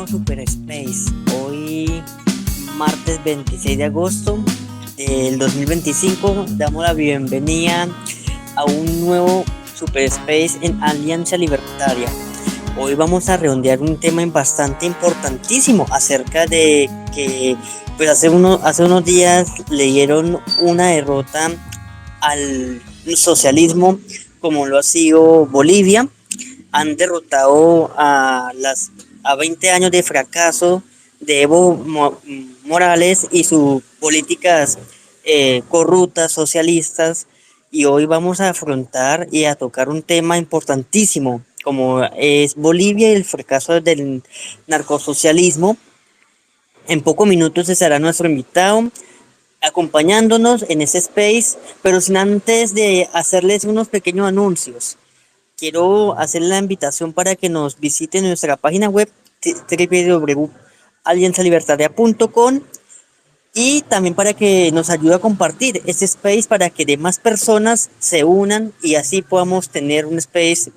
Super Space. Hoy, martes 26 de agosto del 2025, damos la bienvenida a un nuevo Super Space en Alianza Libertaria. Hoy vamos a redondear un tema bastante importantísimo acerca de que pues hace unos días le dieron una derrota al socialismo como lo ha sido Bolivia. Han derrotado a 20 años de fracaso de Morales y sus políticas corruptas, socialistas, y hoy vamos a afrontar y a tocar un tema importantísimo como es Bolivia y el fracaso del narcosocialismo. En pocos minutos estará nuestro invitado acompañándonos en ese space, pero sin antes de hacerles unos pequeños anuncios. Quiero hacer la invitación para que nos visiten nuestra página web www.alianzalibertaria.com y también para que nos ayude a compartir este space para que demás personas se unan y así podamos tener un space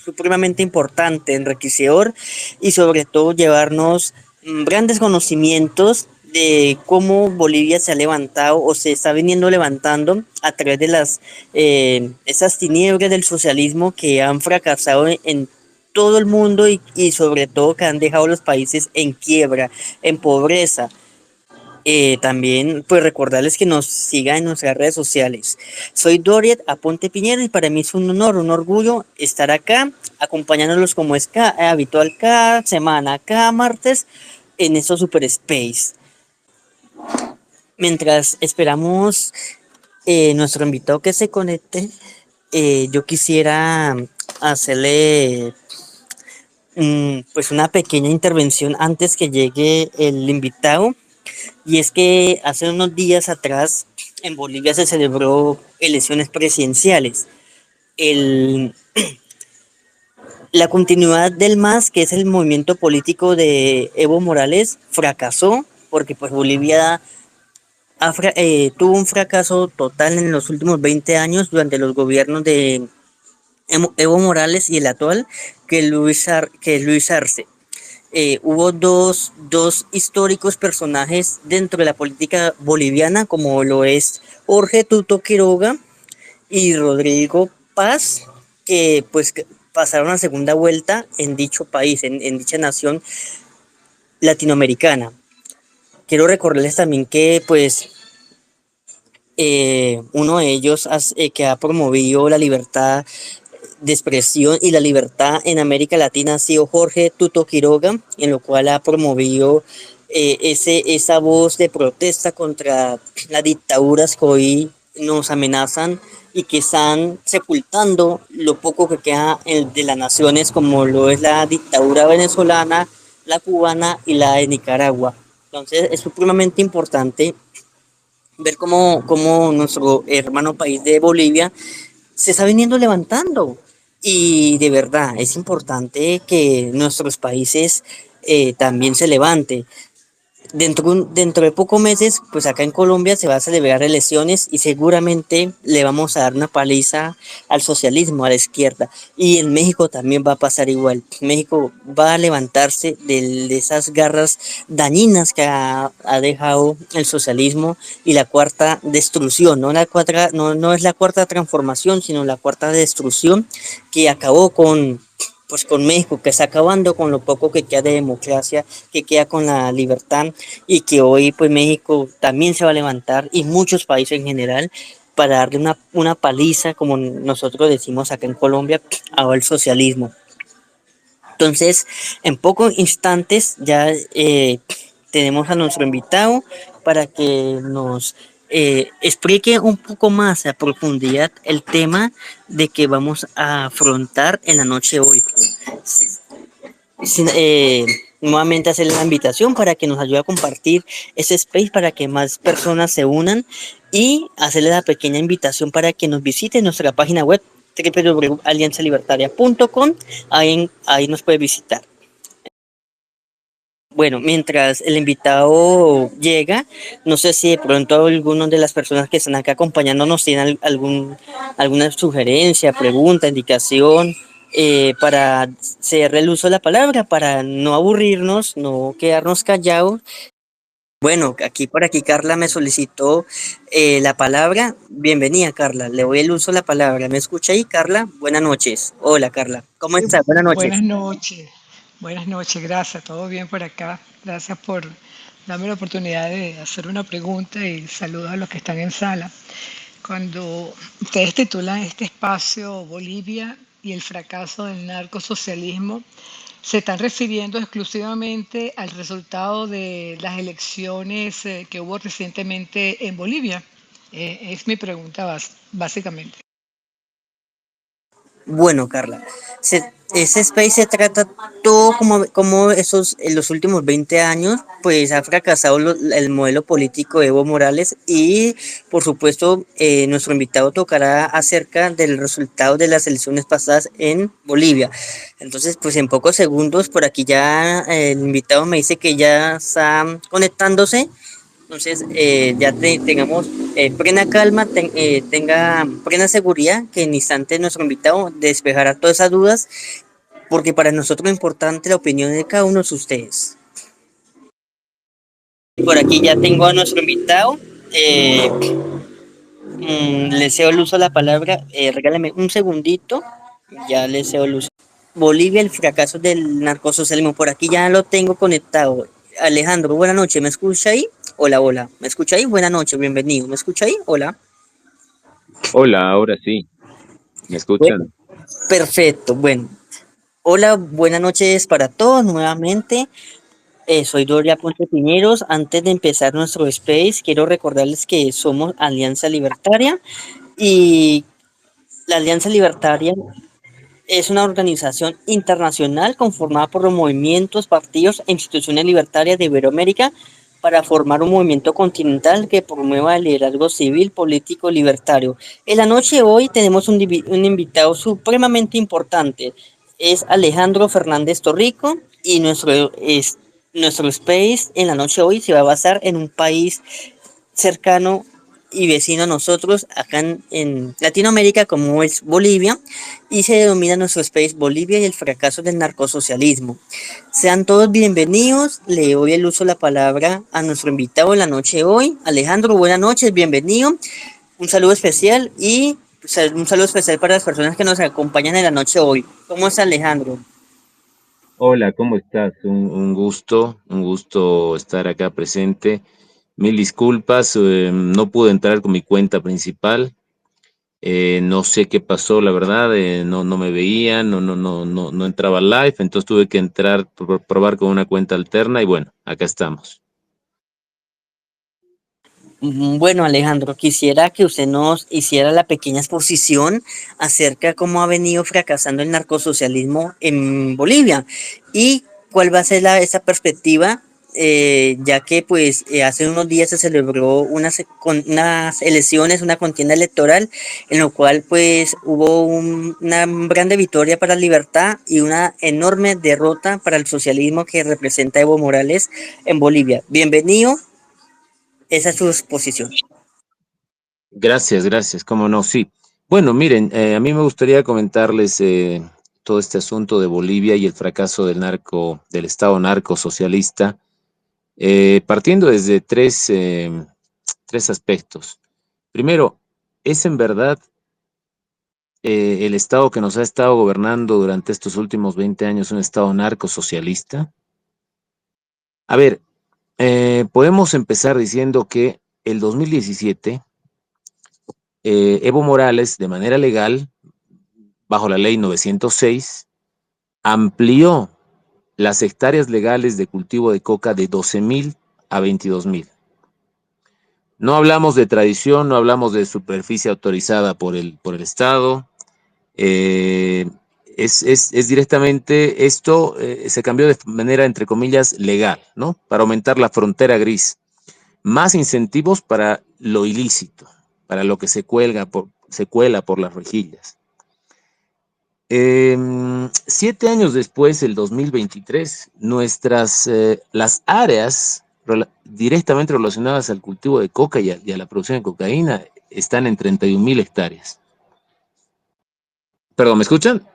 supremamente importante, enriquecedor y sobre todo llevarnos grandes conocimientos de cómo Bolivia se ha levantado o se está viniendo levantando a través de esas tinieblas del socialismo que han fracasado en todo el mundo y sobre todo que han dejado los países en quiebra, en pobreza. También pues recordarles que nos sigan en nuestras redes sociales. Soy Doriet Aponte Piñera y para mí es un honor, un orgullo estar acá acompañándolos como es habitual cada semana, cada martes en estos Super Space. Mientras esperamos nuestro invitado que se conecte, yo quisiera hacerle pues una pequeña intervención antes que llegue el invitado. Y es que hace unos días atrás en Bolivia se celebró elecciones presidenciales. El, la continuidad del MAS, que es el movimiento político de Evo Morales, fracasó porque pues Bolivia tuvo un fracaso total en los últimos 20 años durante los gobiernos de Evo Morales y el actual, que es Luis Arce. Hubo dos históricos personajes dentro de la política boliviana, como lo es Jorge Tuto Quiroga y Rodrigo Paz, que pues pasaron a segunda vuelta en dicho país, en dicha nación latinoamericana. Quiero recordarles también que pues uno de ellos que ha promovido la libertad de expresión y la libertad en América Latina ha sido Jorge Tuto Quiroga, en lo cual ha promovido esa voz de protesta contra las dictaduras que hoy nos amenazan y que están sepultando lo poco que queda de las naciones, como lo es la dictadura venezolana, la cubana y la de Nicaragua. Entonces es supremamente importante ver cómo nuestro hermano país de Bolivia se está viniendo levantando. Y de verdad es importante que nuestros países también se levanten. Dentro de pocos meses, pues acá en Colombia se va a celebrar elecciones y seguramente le vamos a dar una paliza al socialismo, a la izquierda. Y en México también va a pasar igual. México va a levantarse de esas garras dañinas que ha dejado el socialismo y la cuarta destrucción. No es la cuarta transformación, sino la cuarta destrucción que acabó con México, que está acabando con lo poco que queda de democracia, que queda con la libertad y que hoy pues México también se va a levantar y muchos países en general para darle una paliza, como nosotros decimos acá en Colombia, al socialismo. Entonces, en pocos instantes ya tenemos a nuestro invitado para que nos explique un poco más a profundidad el tema de que vamos a afrontar en la noche de hoy. Sin- eh, Nuevamente hacerle la invitación para que nos ayude a compartir ese space para que más personas se unan y hacerle la pequeña invitación para que nos visite nuestra página web www.alianzalibertaria.com. Ahí nos puede visitar. Bueno, mientras el invitado llega, no sé si de pronto algunas de las personas que están acá acompañándonos tienen alguna sugerencia, pregunta, indicación para hacer el uso de la palabra, para no aburrirnos, no quedarnos callados. Bueno, aquí por aquí Carla me solicitó la palabra. Bienvenida, Carla. Le doy el uso de la palabra. ¿Me escucha ahí, Carla? Buenas noches. Hola, Carla. ¿Cómo Sí, estás? Buenas buenas noches. noches. Buenas noches, gracias. ¿Todo bien por acá? Gracias por darme la oportunidad de hacer una pregunta y saludos a los que están en sala. Cuando ustedes titulan este espacio Bolivia y el fracaso del narcosocialismo, se están refiriendo exclusivamente al resultado de las elecciones que hubo recientemente en Bolivia. Es mi pregunta básicamente. Bueno, Carla, ese space se trata todo como esos, en los últimos 20 años, pues ha fracasado el modelo político de Evo Morales y, por supuesto, nuestro invitado tocará acerca del resultado de las elecciones pasadas en Bolivia. Entonces, pues en pocos segundos, por aquí ya el invitado me dice que ya está conectándose. Entonces, tengamos plena calma, tenga plena seguridad que en instante nuestro invitado despejará todas esas dudas, porque para nosotros lo importante la opinión de cada uno de ustedes. Por aquí ya tengo a nuestro invitado. eh, le cedo el uso de la palabra. Regálame un segundito. Ya le cedo el uso. Bolivia, el fracaso del narcosocialismo. Por aquí ya lo tengo conectado. Alejandro, buenas noches. ¿Me escucha ahí? Hola, hola. ¿Me escucha ahí? Buenas noches, bienvenido. ¿Me escucha ahí? Hola. Hola, ahora sí. ¿Me Bueno, escuchan? perfecto. Bueno, hola, buenas noches para todos nuevamente. Soy Doria Ponte Piñeros. Antes de empezar nuestro space, quiero recordarles que somos Alianza Libertaria y la Alianza Libertaria es una organización internacional conformada por los movimientos, partidos e instituciones libertarias de Iberoamérica para formar un movimiento continental que promueva el liderazgo civil, político, libertario. En la noche de hoy tenemos un invitado supremamente importante. Es Alejandro Fernández Torrico y nuestro space en la noche de hoy se va a basar en un país cercano y vecino a nosotros acá en Latinoamérica como es Bolivia y se denomina nuestro space Bolivia y el fracaso del narcosocialismo. Sean todos bienvenidos, le doy el uso de la palabra a nuestro invitado en la noche de hoy. Alejandro, buenas noches, bienvenido. Un saludo especial y un saludo especial para las personas que nos acompañan en la noche de hoy. ¿Cómo es Alejandro? Hola, ¿cómo estás? Un gusto estar acá presente. Mil disculpas, no pude entrar con mi cuenta principal. No sé qué pasó, la verdad, no me veían, no entraba al live, entonces tuve que entrar, probar con una cuenta alterna y bueno, acá estamos. Bueno, Alejandro, quisiera que usted nos hiciera la pequeña exposición acerca de cómo ha venido fracasando el narcosocialismo en Bolivia y cuál va a ser esa perspectiva, ya que pues hace unos días se celebró unas elecciones, una contienda electoral, en lo cual pues hubo una grande victoria para la libertad y una enorme derrota para el socialismo que representa Evo Morales en Bolivia. Bienvenido, esa es su exposición. Gracias, cómo no, sí. Bueno, miren, a mí me gustaría comentarles todo este asunto de Bolivia y el fracaso del Estado narco socialista, partiendo desde tres aspectos. Primero, ¿es en verdad el Estado que nos ha estado gobernando durante estos últimos 20 años un Estado narco socialista? A ver, podemos empezar diciendo que el 2017, Evo Morales, de manera legal, bajo la ley 906, amplió las hectáreas legales de cultivo de coca de 12.000 a 22.000. No hablamos de tradición, no hablamos de superficie autorizada por el Estado. Eh, es directamente esto, se cambió de manera, entre comillas, legal, ¿no? Para aumentar la frontera gris. Más incentivos para lo ilícito, para lo que se cuela por las rejillas. 7 años después, el 2023, las áreas directamente relacionadas al cultivo de coca y a la producción de cocaína están en 31.000 hectáreas. Perdón, ¿me escuchan?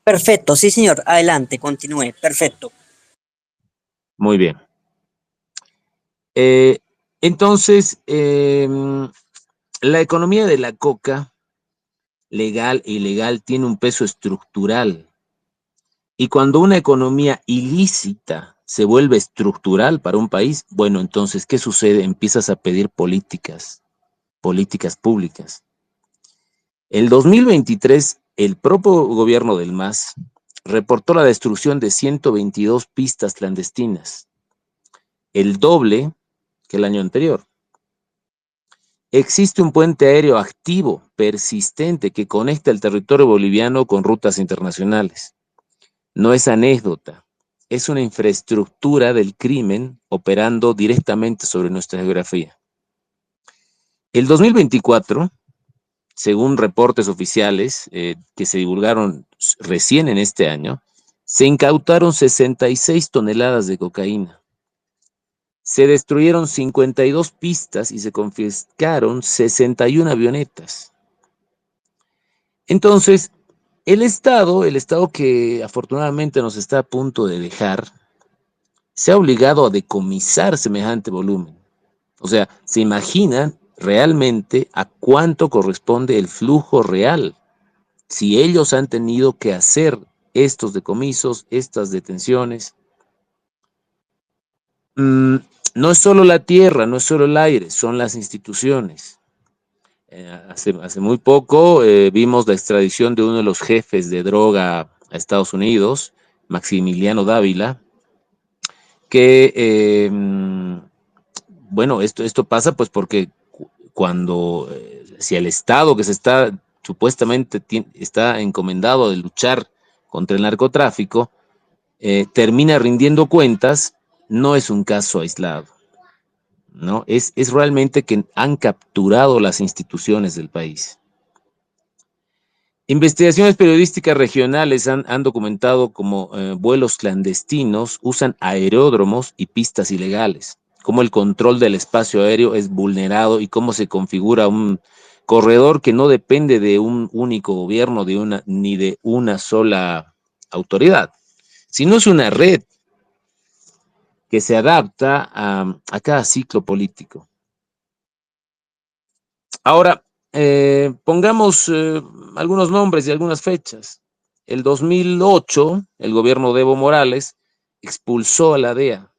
Perfecto, sí, señor. Adelante, continúe. Perfecto. Muy bien. Eh, entonces, la economía de la coca, legal e ilegal, tiene un peso estructural. Y cuando una economía ilícita se vuelve estructural para un país, bueno, entonces, ¿qué sucede? Empiezas a pedir políticas públicas. El 2023, el propio gobierno del MAS reportó la destrucción de 122 pistas clandestinas, el doble que el año anterior. Existe un puente aéreo activo, persistente, que conecta el territorio boliviano con rutas internacionales. No es anécdota, es una infraestructura del crimen operando directamente sobre nuestra geografía. El 2024, según reportes oficiales que se divulgaron recién en este año, se incautaron 66 toneladas de cocaína. Se destruyeron 52 pistas y se confiscaron 61 avionetas. Entonces, el Estado que afortunadamente nos está a punto de dejar, se ha obligado a decomisar semejante volumen. O sea, se imaginan realmente a cuánto corresponde el flujo real si ellos han tenido que hacer estos decomisos, estas detenciones. Mm, no es solo la tierra, no es solo el aire, son las instituciones. Hace muy poco vimos la extradición de uno de los jefes de droga a Estados Unidos, Maximiliano Dávila, que, bueno, esto pasa pues porque cuando, si el Estado que se está supuestamente está encomendado de luchar contra el narcotráfico, termina rindiendo cuentas, no es un caso aislado, ¿no? Es realmente que han capturado las instituciones del país. Investigaciones periodísticas regionales han documentado cómo vuelos clandestinos usan aeródromos y pistas ilegales, cómo el control del espacio aéreo es vulnerado y cómo se configura un corredor que no depende de un único gobierno ni de una sola autoridad, sino es una red que se adapta a cada ciclo político. Ahora, pongamos algunos nombres y algunas fechas. El 2008, el gobierno de Evo Morales expulsó a la DEA.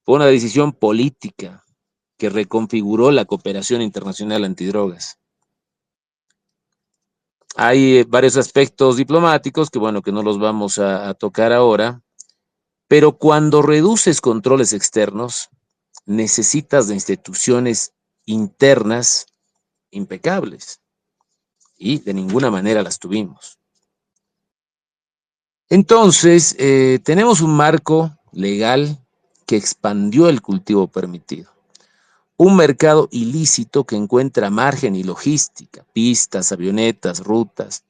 Fue una decisión política que reconfiguró la cooperación internacional antidrogas. Hay varios aspectos diplomáticos que, bueno, que no los vamos a tocar ahora, pero cuando reduces controles externos, necesitas de instituciones internas impecables y de ninguna manera las tuvimos. Entonces, tenemos un marco legal que expandió el cultivo permitido. Un mercado ilícito que encuentra margen y logística, pistas, avionetas, rutas,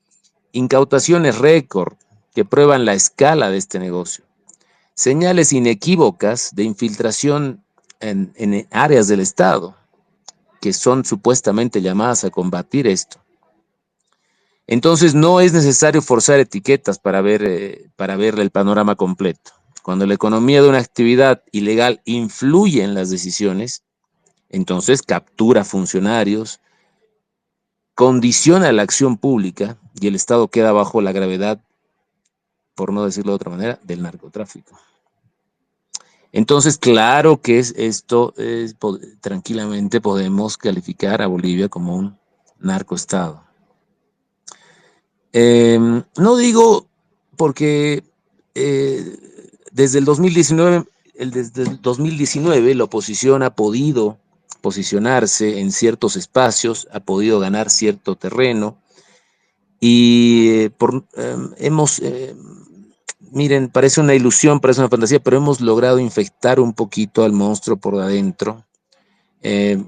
incautaciones récord que prueban la escala de este negocio. Señales inequívocas de infiltración en áreas del Estado que son supuestamente llamadas a combatir esto. Entonces no es necesario forzar etiquetas para ver el panorama completo. Cuando la economía de una actividad ilegal influye en las decisiones, entonces captura funcionarios, condiciona la acción pública y el Estado queda bajo la gravedad, por no decirlo de otra manera, del narcotráfico. Entonces, claro que tranquilamente podemos calificar a Bolivia como un narcoestado. No digo porque desde el 2019, desde el 2019 la oposición ha podido posicionarse en ciertos espacios, ha podido ganar cierto terreno y miren, parece una ilusión, parece una fantasía, pero hemos logrado infectar un poquito al monstruo por adentro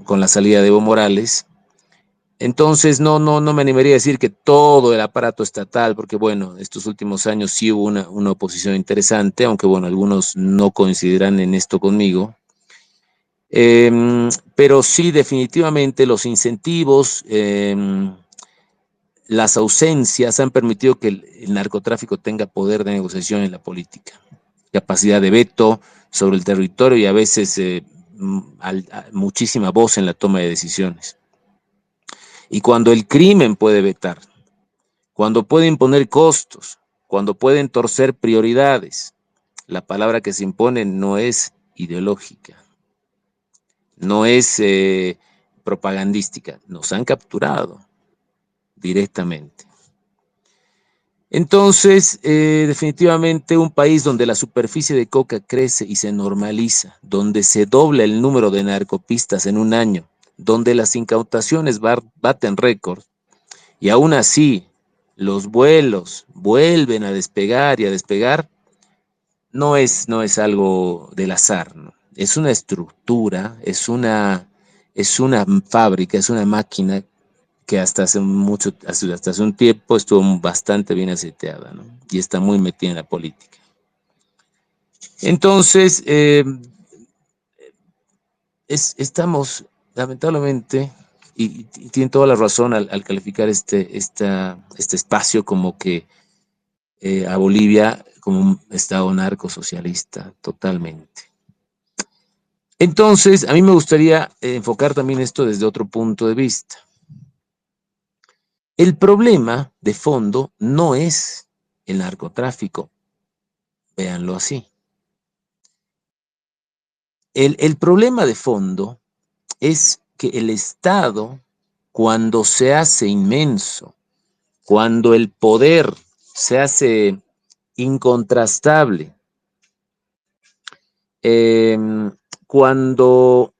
con la salida de Evo Morales. Entonces, no me animaría a decir que todo el aparato estatal, porque bueno, estos últimos años sí hubo una oposición interesante, aunque bueno, algunos no coincidirán en esto conmigo. Pero sí, definitivamente los incentivos las ausencias han permitido que el narcotráfico tenga poder de negociación en la política, capacidad de veto sobre el territorio y a veces muchísima voz en la toma de decisiones. Y cuando el crimen puede vetar, cuando puede imponer costos, cuando pueden torcer prioridades, la palabra que se impone no es ideológica, no es propagandística, nos han capturado directamente. Entonces, definitivamente un país donde la superficie de coca crece y se normaliza, donde se dobla el número de narcopistas en un año, donde las incautaciones baten récord, y aún así los vuelos vuelven a despegar y a despegar, no es algo del azar, ¿no? Es una estructura, es una fábrica, es una máquina que hasta hace un tiempo estuvo bastante bien aceitada, ¿no? Y está muy metida en la política. Entonces, estamos, lamentablemente, y tienen toda la razón al calificar este espacio como que a Bolivia como un estado narcosocialista, totalmente. Entonces, a mí me gustaría enfocar también esto desde otro punto de vista. El problema de fondo no es el narcotráfico, véanlo así. El problema de fondo es que el Estado, cuando se hace inmenso, cuando el poder se hace incontrastable, cuando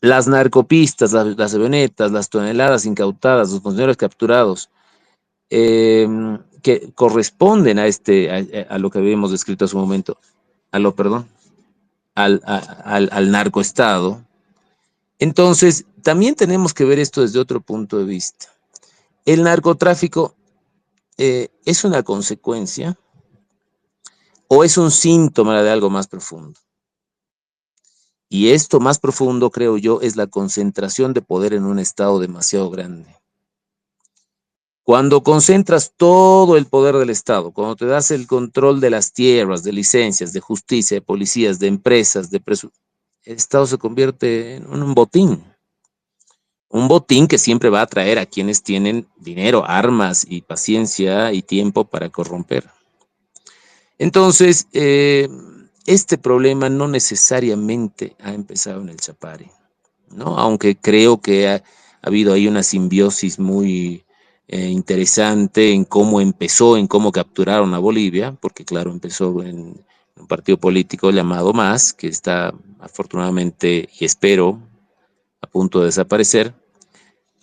las narcopistas, las avionetas, las toneladas incautadas, los funcionarios capturados, que corresponden a lo que habíamos descrito hace un momento, al narcoestado. Entonces, también tenemos que ver esto desde otro punto de vista. El narcotráfico es una consecuencia o es un síntoma de algo más profundo. Y esto más profundo, creo yo, es la concentración de poder en un estado demasiado grande. Cuando concentras todo el poder del Estado, cuando te das el control de las tierras, de licencias, de justicia, de policías, de empresas, el Estado se convierte en un botín. Un botín que siempre va a atraer a quienes tienen dinero, armas y paciencia y tiempo para corromper. Entonces, este problema no necesariamente ha empezado en el Chapare, ¿no? Aunque creo que ha habido ahí una simbiosis muy interesante en cómo empezó, en cómo capturaron a Bolivia, porque claro, empezó en un partido político llamado MAS, que está afortunadamente, y espero, a punto de desaparecer.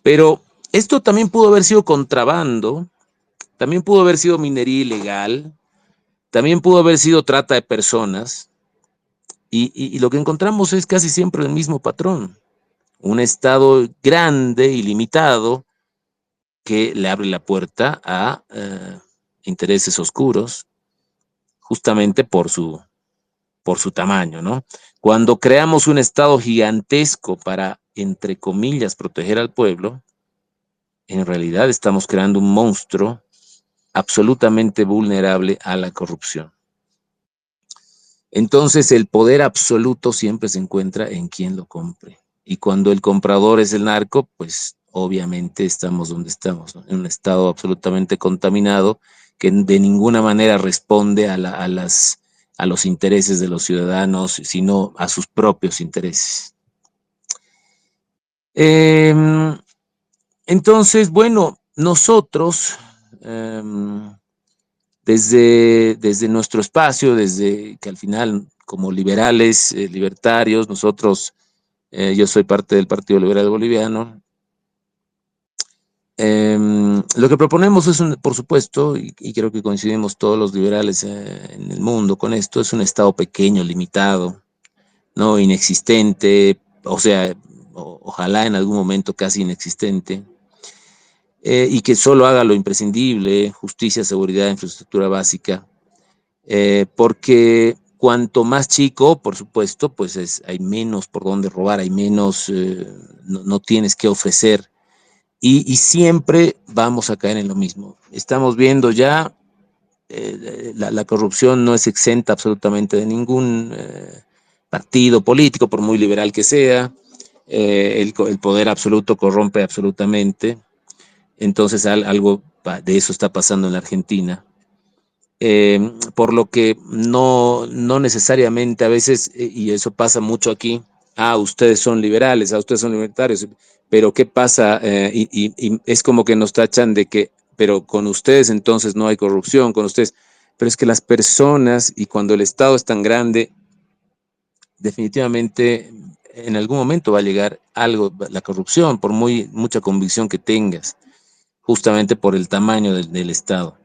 Pero esto también pudo haber sido contrabando, también pudo haber sido minería ilegal, también pudo haber sido trata de personas, y lo que encontramos es casi siempre el mismo patrón. Un Estado grande y limitado que le abre la puerta a intereses oscuros, justamente por su tamaño, ¿no? Cuando creamos un Estado gigantesco para, entre comillas, proteger al pueblo, en realidad estamos creando un monstruo absolutamente vulnerable a la corrupción. Entonces, el poder absoluto siempre se encuentra en quien lo compre. Y cuando el comprador es el narco, pues obviamente estamos donde estamos, ¿no? En un estado absolutamente contaminado que de ninguna manera responde a los intereses de los ciudadanos, sino a sus propios intereses. Entonces, bueno, nosotros, desde nuestro espacio, desde que al final, como liberales, libertarios, nosotros, yo soy parte del Partido Liberal Boliviano, lo que proponemos es, por supuesto, y creo que coincidimos todos los liberales en el mundo con esto, es un Estado pequeño, limitado, no inexistente, o sea, ojalá en algún momento casi inexistente, y que solo haga lo imprescindible: justicia, seguridad, infraestructura básica, porque cuanto más chico, por supuesto, pues hay menos por dónde robar, hay menos, no tienes que ofrecer y siempre vamos a caer en lo mismo. Estamos viendo ya, la corrupción no es exenta absolutamente de ningún partido político, por muy liberal que sea. El poder absoluto corrompe absolutamente. Entonces algo de eso está pasando en la Argentina. Por lo que no necesariamente a veces, y eso pasa mucho aquí, ustedes son liberales, ustedes son libertarios, pero ¿qué pasa? Y es como que nos tachan de que, pero con ustedes entonces no hay corrupción, con ustedes, pero es que las personas, y cuando el Estado es tan grande, definitivamente en algún momento va a llegar algo, la corrupción, por mucha convicción que tengas, justamente por el tamaño del Estado.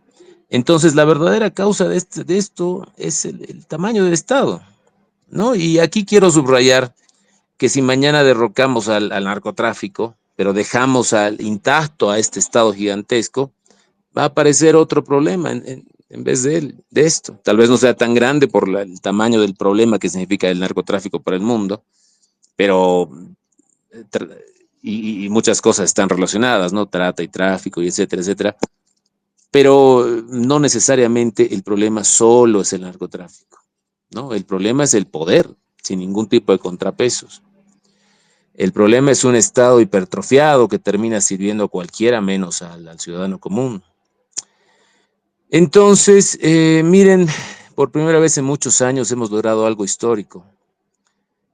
Entonces, la verdadera causa de esto es el tamaño del Estado, ¿no? Y aquí quiero subrayar que si mañana derrocamos al narcotráfico, pero dejamos intacto a este Estado gigantesco, va a aparecer otro problema en vez de esto. Tal vez no sea tan grande por el tamaño del problema que significa el narcotráfico para el mundo, pero eh, y muchas cosas están relacionadas, ¿no? Trata y tráfico y etcétera, etcétera. Pero no necesariamente el problema solo es el narcotráfico, ¿no? El problema es el poder, sin ningún tipo de contrapesos. El problema es un Estado hipertrofiado que termina sirviendo a cualquiera menos al ciudadano común. Entonces, miren, por primera vez en muchos años hemos logrado algo histórico.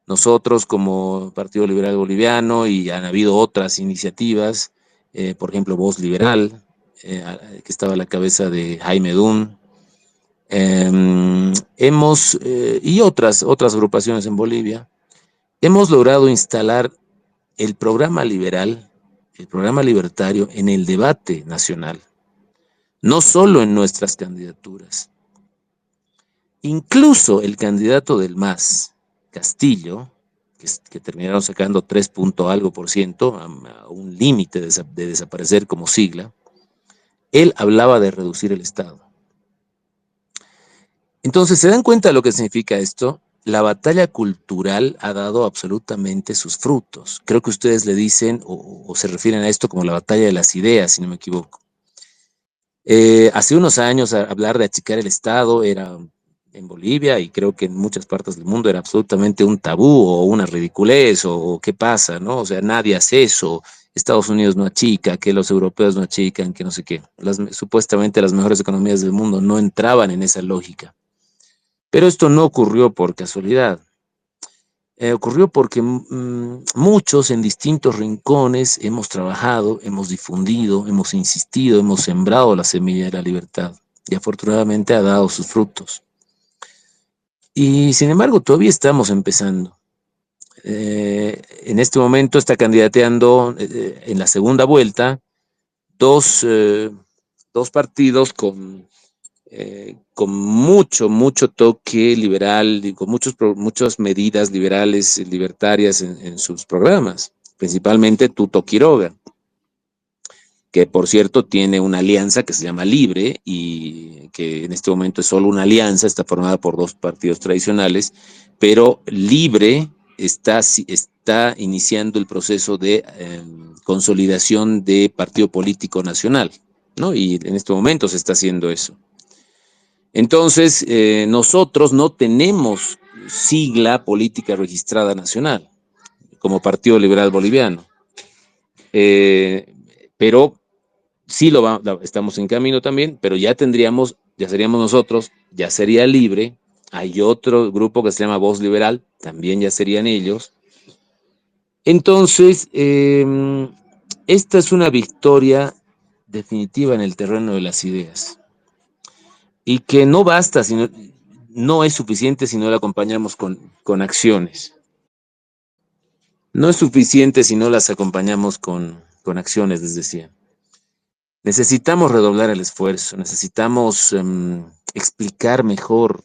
Nosotros como Partido Liberal Boliviano, y han habido otras iniciativas, por ejemplo, Voz Liberal, que estaba a la cabeza de Jaime Dun, y otras agrupaciones en Bolivia, hemos logrado instalar el programa liberal, el programa libertario en el debate nacional, no solo en nuestras candidaturas. Incluso el candidato del MAS, Castillo, que terminaron sacando 3 punto algo por ciento, a un límite de desaparecer como sigla, él hablaba de reducir el Estado. Entonces, ¿se dan cuenta de lo que significa esto? La batalla cultural ha dado absolutamente sus frutos. Creo que ustedes le dicen o se refieren a esto como la batalla de las ideas, si no me equivoco. Hace unos años hablar de achicar el Estado era en Bolivia, y creo que en muchas partes del mundo, era absolutamente un tabú o una ridiculez o qué pasa, ¿no? O sea, nadie hace eso. Estados Unidos no achica, que los europeos no achican, que no sé qué. Supuestamente las mejores economías del mundo no entraban en esa lógica. Pero esto no ocurrió por casualidad. Ocurrió porque muchos en distintos rincones hemos trabajado, hemos difundido, hemos insistido, hemos sembrado la semilla de la libertad, y afortunadamente ha dado sus frutos. Y sin embargo, todavía estamos empezando. En este momento está candidateando en la segunda vuelta dos, dos partidos con mucho toque liberal y con muchas medidas liberales, libertarias en sus programas, principalmente Tuto Quiroga, que por cierto tiene una alianza que se llama Libre, y que en este momento es solo una alianza, está formada por dos partidos tradicionales, pero Libre está iniciando el proceso de consolidación de partido político nacional, ¿no? Y en este momento se está haciendo eso. Entonces, nosotros no tenemos sigla política registrada nacional como Partido Liberal Boliviano, eh, pero sí estamos en camino también, pero ya seríamos nosotros, ya sería Libre. Hay otro grupo que se llama Voz Liberal, también ya serían ellos. Entonces, esta es una victoria definitiva en el terreno de las ideas, y que no basta, no es suficiente si no la acompañamos con acciones. No es suficiente si no las acompañamos con acciones, les decía. Necesitamos redoblar el esfuerzo, necesitamos explicar mejor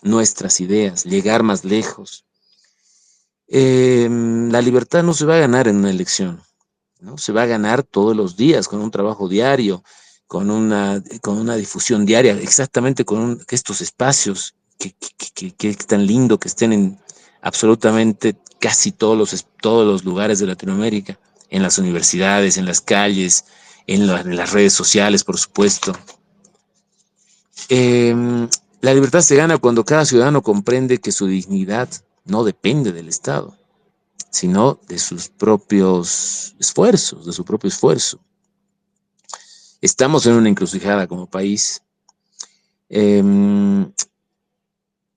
nuestras ideas, llegar más lejos. La libertad no se va a ganar en una elección, ¿no? Se va a ganar todos los días, con un trabajo diario, con una difusión diaria, exactamente que estos espacios, que es tan lindo que estén en absolutamente casi todos los lugares de Latinoamérica, en las universidades, en las calles, en las redes sociales, por supuesto. La libertad se gana cuando cada ciudadano comprende que su dignidad no depende del Estado, sino de sus propios esfuerzos, de su propio esfuerzo. Estamos en una encrucijada como país.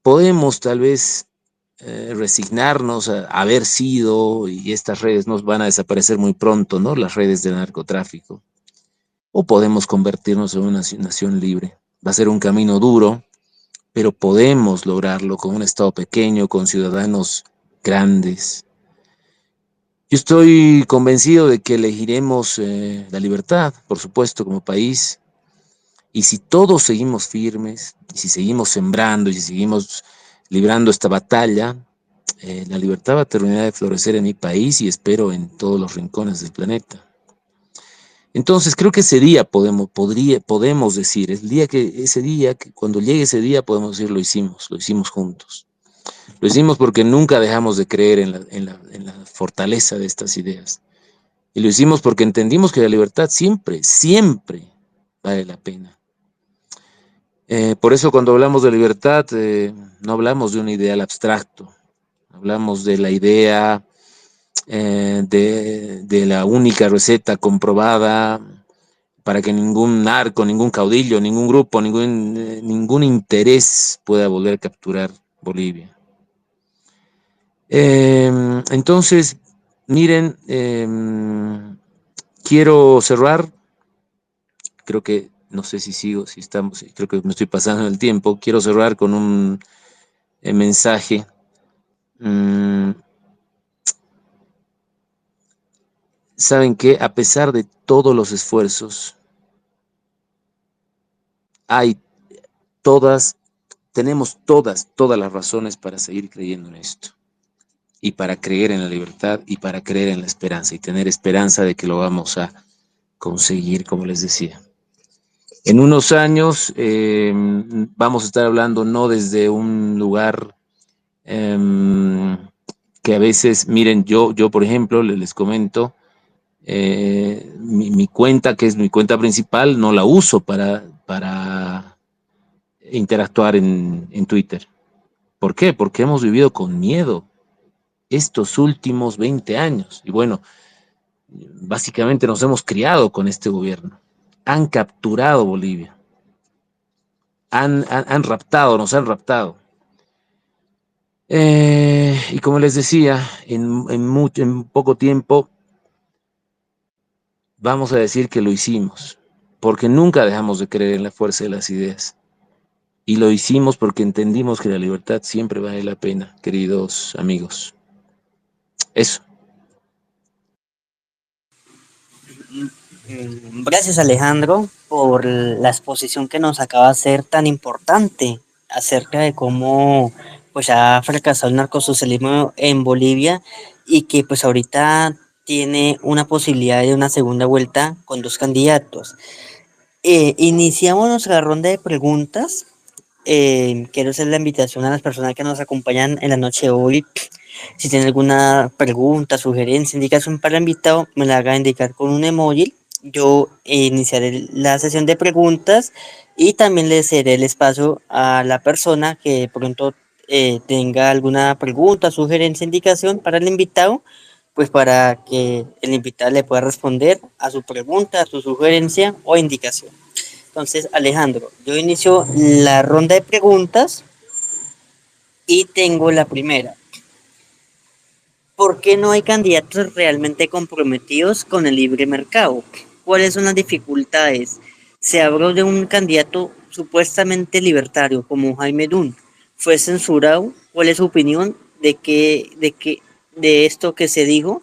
Podemos tal vez resignarnos a haber sido, y estas redes nos van a desaparecer muy pronto, ¿no? Las redes del narcotráfico. O podemos convertirnos en una nación libre. Va a ser un camino duro, pero podemos lograrlo con un Estado pequeño, con ciudadanos grandes. Yo estoy convencido de que elegiremos la libertad, por supuesto, como país. Y si todos seguimos firmes, y si seguimos sembrando, y si seguimos librando esta batalla, la libertad va a terminar de florecer en mi país y espero en todos los rincones del planeta. Entonces creo que ese día podemos decir, ese día, que cuando llegue ese día podemos decir lo hicimos juntos. Lo hicimos porque nunca dejamos de creer en la fortaleza de estas ideas. Y lo hicimos porque entendimos que la libertad siempre, siempre vale la pena. Por eso cuando hablamos de libertad, no hablamos de un ideal abstracto, hablamos de la idea de la única receta comprobada para que ningún narco, ningún caudillo, ningún grupo, ningún interés pueda volver a capturar Bolivia. Entonces, miren, quiero cerrar, creo que, no sé si sigo, si estamos, creo que me estoy pasando el tiempo, quiero cerrar con un mensaje. Saben que a pesar de todos los esfuerzos, tenemos todas las razones para seguir creyendo en esto, y para creer en la libertad, y para creer en la esperanza, y tener esperanza de que lo vamos a conseguir, como les decía. En unos años vamos a estar hablando no desde un lugar que a veces, miren, yo por ejemplo, les comento, mi cuenta, que es mi cuenta principal, no la uso para interactuar en Twitter. ¿Por qué? Porque hemos vivido con miedo estos últimos 20 años. Y bueno, básicamente nos hemos criado con este gobierno. Han capturado Bolivia. Nos han raptado. Y como les decía, en poco tiempo vamos a decir que lo hicimos, porque nunca dejamos de creer en la fuerza de las ideas. Y lo hicimos porque entendimos que la libertad siempre vale la pena, queridos amigos. Eso. Gracias, Alejandro, por la exposición que nos acaba de hacer tan importante acerca de cómo pues ha fracasado el narcosocialismo en Bolivia y que pues ahorita tiene una posibilidad de una segunda vuelta con dos candidatos. Iniciamos nuestra ronda de preguntas. Quiero hacer la invitación a las personas que nos acompañan en la noche de hoy. Si tienen alguna pregunta, sugerencia, indicación para el invitado, me la haga indicar con un emoji. Yo iniciaré la sesión de preguntas y también le cederé el espacio a la persona que de pronto tenga alguna pregunta, sugerencia, indicación para el invitado, pues para que el invitado le pueda responder a su pregunta, a su sugerencia o indicación. Entonces, Alejandro, yo inicio la ronda de preguntas y tengo la primera. ¿Por qué no hay candidatos realmente comprometidos con el libre mercado? ¿Cuáles son las dificultades? Se habló de un candidato supuestamente libertario como Jaime Dun. ¿Fue censurado? ¿Cuál es su opinión de esto que se dijo?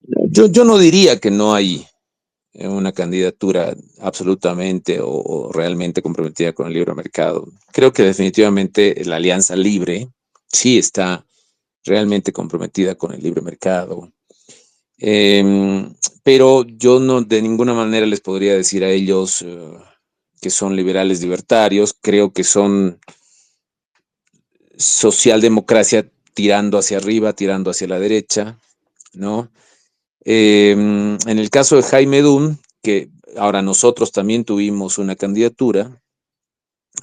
Yo no diría que no hay una candidatura absolutamente o realmente comprometida con el libre mercado. Creo que definitivamente la Alianza Libre sí está realmente comprometida con el libre mercado. Pero yo no de ninguna manera les podría decir a ellos que son liberales libertarios. Creo que son socialdemocracia tirando hacia arriba, tirando hacia la derecha, ¿no? En el caso de Jaime Dum, que ahora nosotros también tuvimos una candidatura,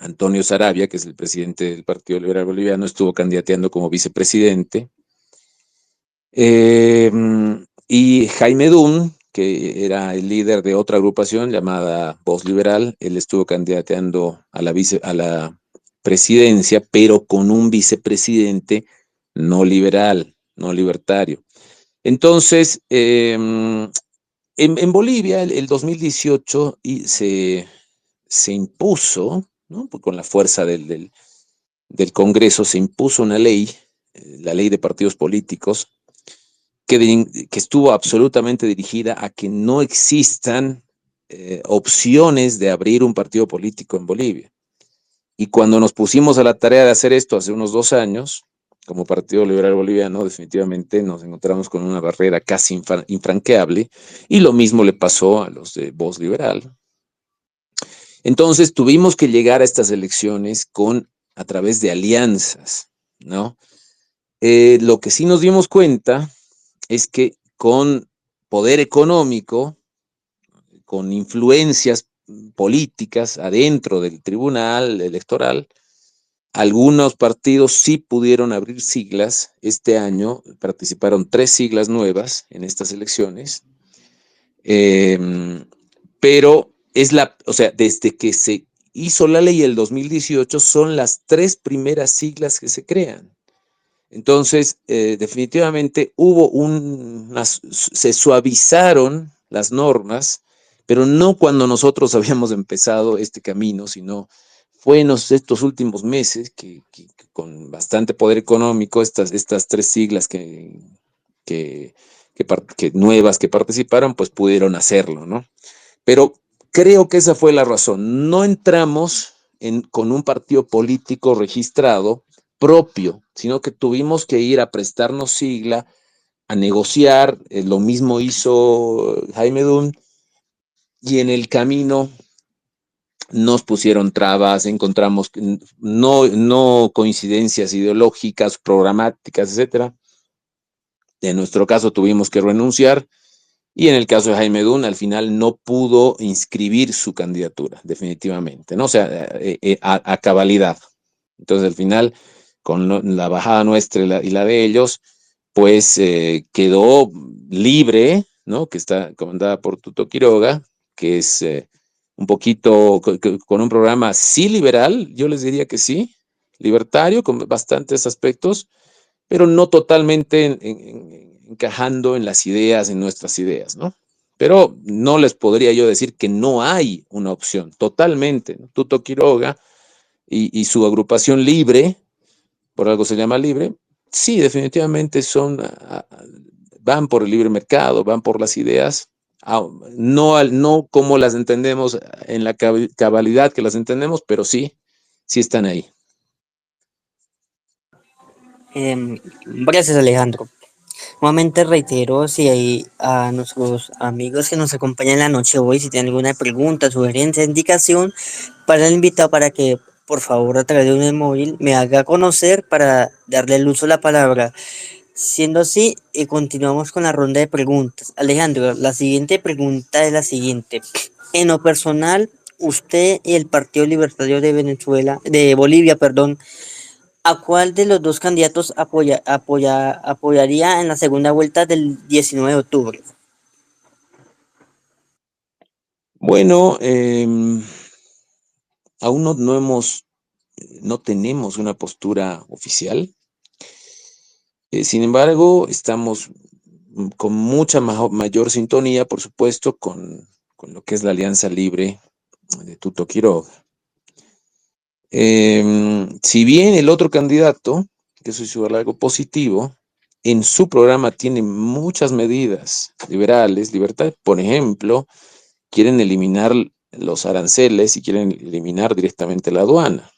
Antonio Saravia, que es el presidente del Partido Liberal Boliviano, estuvo candidateando como vicepresidente. Y Jaime Dum, que era el líder de otra agrupación llamada Voz Liberal, él estuvo candidateando a la presidencia, pero con un vicepresidente no liberal, no libertario. Entonces, en Bolivia, el 2018 se impuso, ¿no? Pues con la fuerza del Congreso, se impuso una ley, la ley de partidos políticos, que estuvo absolutamente dirigida a que no existan opciones de abrir un partido político en Bolivia. Y cuando nos pusimos a la tarea de hacer esto hace unos 2 años, como Partido Liberal Boliviano, definitivamente nos encontramos con una barrera casi infranqueable, y lo mismo le pasó a los de Voz Liberal. Entonces tuvimos que llegar a estas elecciones a través de alianzas, ¿no? Lo que sí nos dimos cuenta es que con poder económico, con influencias políticas adentro del tribunal electoral, algunos partidos sí pudieron abrir siglas. Este año participaron 3 siglas nuevas en estas elecciones, pero o sea, desde que se hizo la ley el 2018 son las 3 primeras siglas que se crean. Entonces, definitivamente se suavizaron las normas, pero no cuando nosotros habíamos empezado este camino, sino fue en estos últimos meses que con bastante poder económico, estas 3 siglas nuevas que participaron, pues pudieron hacerlo, ¿no? Pero creo que esa fue la razón. No entramos con un partido político registrado propio, sino que tuvimos que ir a prestarnos sigla, a negociar. Lo mismo hizo Jaime Dum, y en el camino nos pusieron trabas, encontramos no coincidencias ideológicas, programáticas, etcétera. En nuestro caso tuvimos que renunciar, y en el caso de Jaime Dum, al final no pudo inscribir su candidatura, definitivamente, ¿no? O sea, a cabalidad. Entonces, al final, con la bajada nuestra y la de ellos, pues quedó libre, ¿no? Que está comandada por Tuto Quiroga, que es un poquito con un programa sí liberal, yo les diría que sí, libertario, con bastantes aspectos, pero no totalmente encajando en las ideas, en nuestras ideas, ¿no? Pero no les podría yo decir que no hay una opción, totalmente, ¿no? Tuto Quiroga y su agrupación Libre, por algo se llama Libre, sí, definitivamente van por el libre mercado, van por las ideas, no como las entendemos en la cabalidad que las entendemos, pero sí están ahí. Gracias, Alejandro. Nuevamente reitero, si hay a nuestros amigos que nos acompañan en la noche hoy, si tienen alguna pregunta, sugerencia, indicación para el invitado, para que por favor a través de un móvil me haga conocer para darle el uso de la palabra. Siendo así, continuamos con la ronda de preguntas. Alejandro, la siguiente pregunta es la siguiente. En lo personal, usted y el Partido Libertario de Venezuela, de Bolivia, perdón, ¿a cuál de los dos candidatos apoyaría en la segunda vuelta del 19 de octubre? Bueno, aún no tenemos una postura oficial. Sin embargo, estamos con mucha mayor sintonía, por supuesto, con lo que es la Alianza Libre de Tuto Quiroga. Si bien el otro candidato, que eso es algo positivo, en su programa tiene muchas medidas liberales, libertad, por ejemplo, quieren eliminar los aranceles y quieren eliminar directamente la aduana,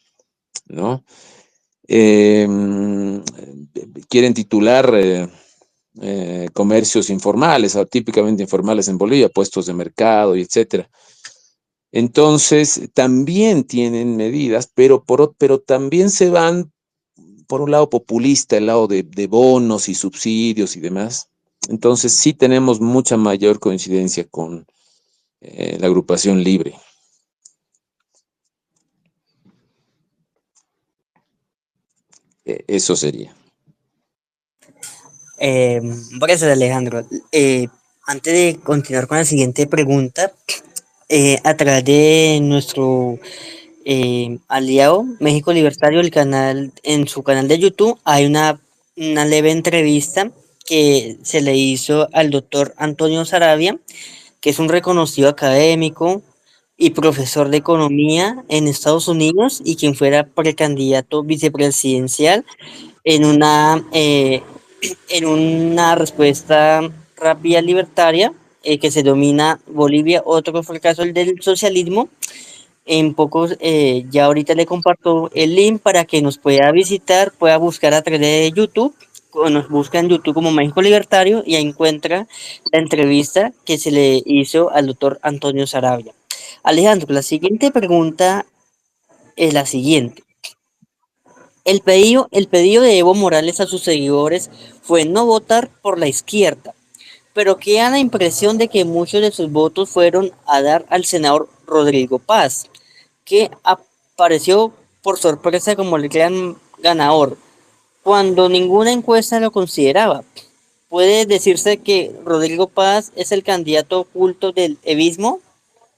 ¿no? Quieren titular comercios informales, o típicamente informales en Bolivia, puestos de mercado y etcétera. Entonces, también tienen medidas, pero también se van por un lado populista, el lado de bonos y subsidios y demás. Entonces sí tenemos mucha mayor coincidencia con la agrupación Libre. Eso sería. Gracias, Alejandro. Antes de continuar con la siguiente pregunta, a través de nuestro aliado México Libertario, el canal, en su canal de YouTube, hay una leve entrevista que se le hizo al doctor Antonio Sarabia, que es un reconocido académico y profesor de economía en Estados Unidos y quien fuera precandidato vicepresidencial en una respuesta rápida libertaria que se domina Bolivia, otro fracaso el del socialismo. En pocos, ya ahorita le comparto el link para que nos pueda visitar, pueda buscar a través de YouTube, o nos busca en YouTube como México Libertario y ahí encuentra la entrevista que se le hizo al doctor Antonio Sarabia. Alejandro, la siguiente pregunta es la siguiente. El pedido de Evo Morales a sus seguidores fue no votar por la izquierda, pero queda la impresión de que muchos de sus votos fueron a dar al senador Rodrigo Paz, que apareció por sorpresa como el gran ganador, cuando ninguna encuesta lo consideraba. ¿Puede decirse que Rodrigo Paz es el candidato oculto del evismo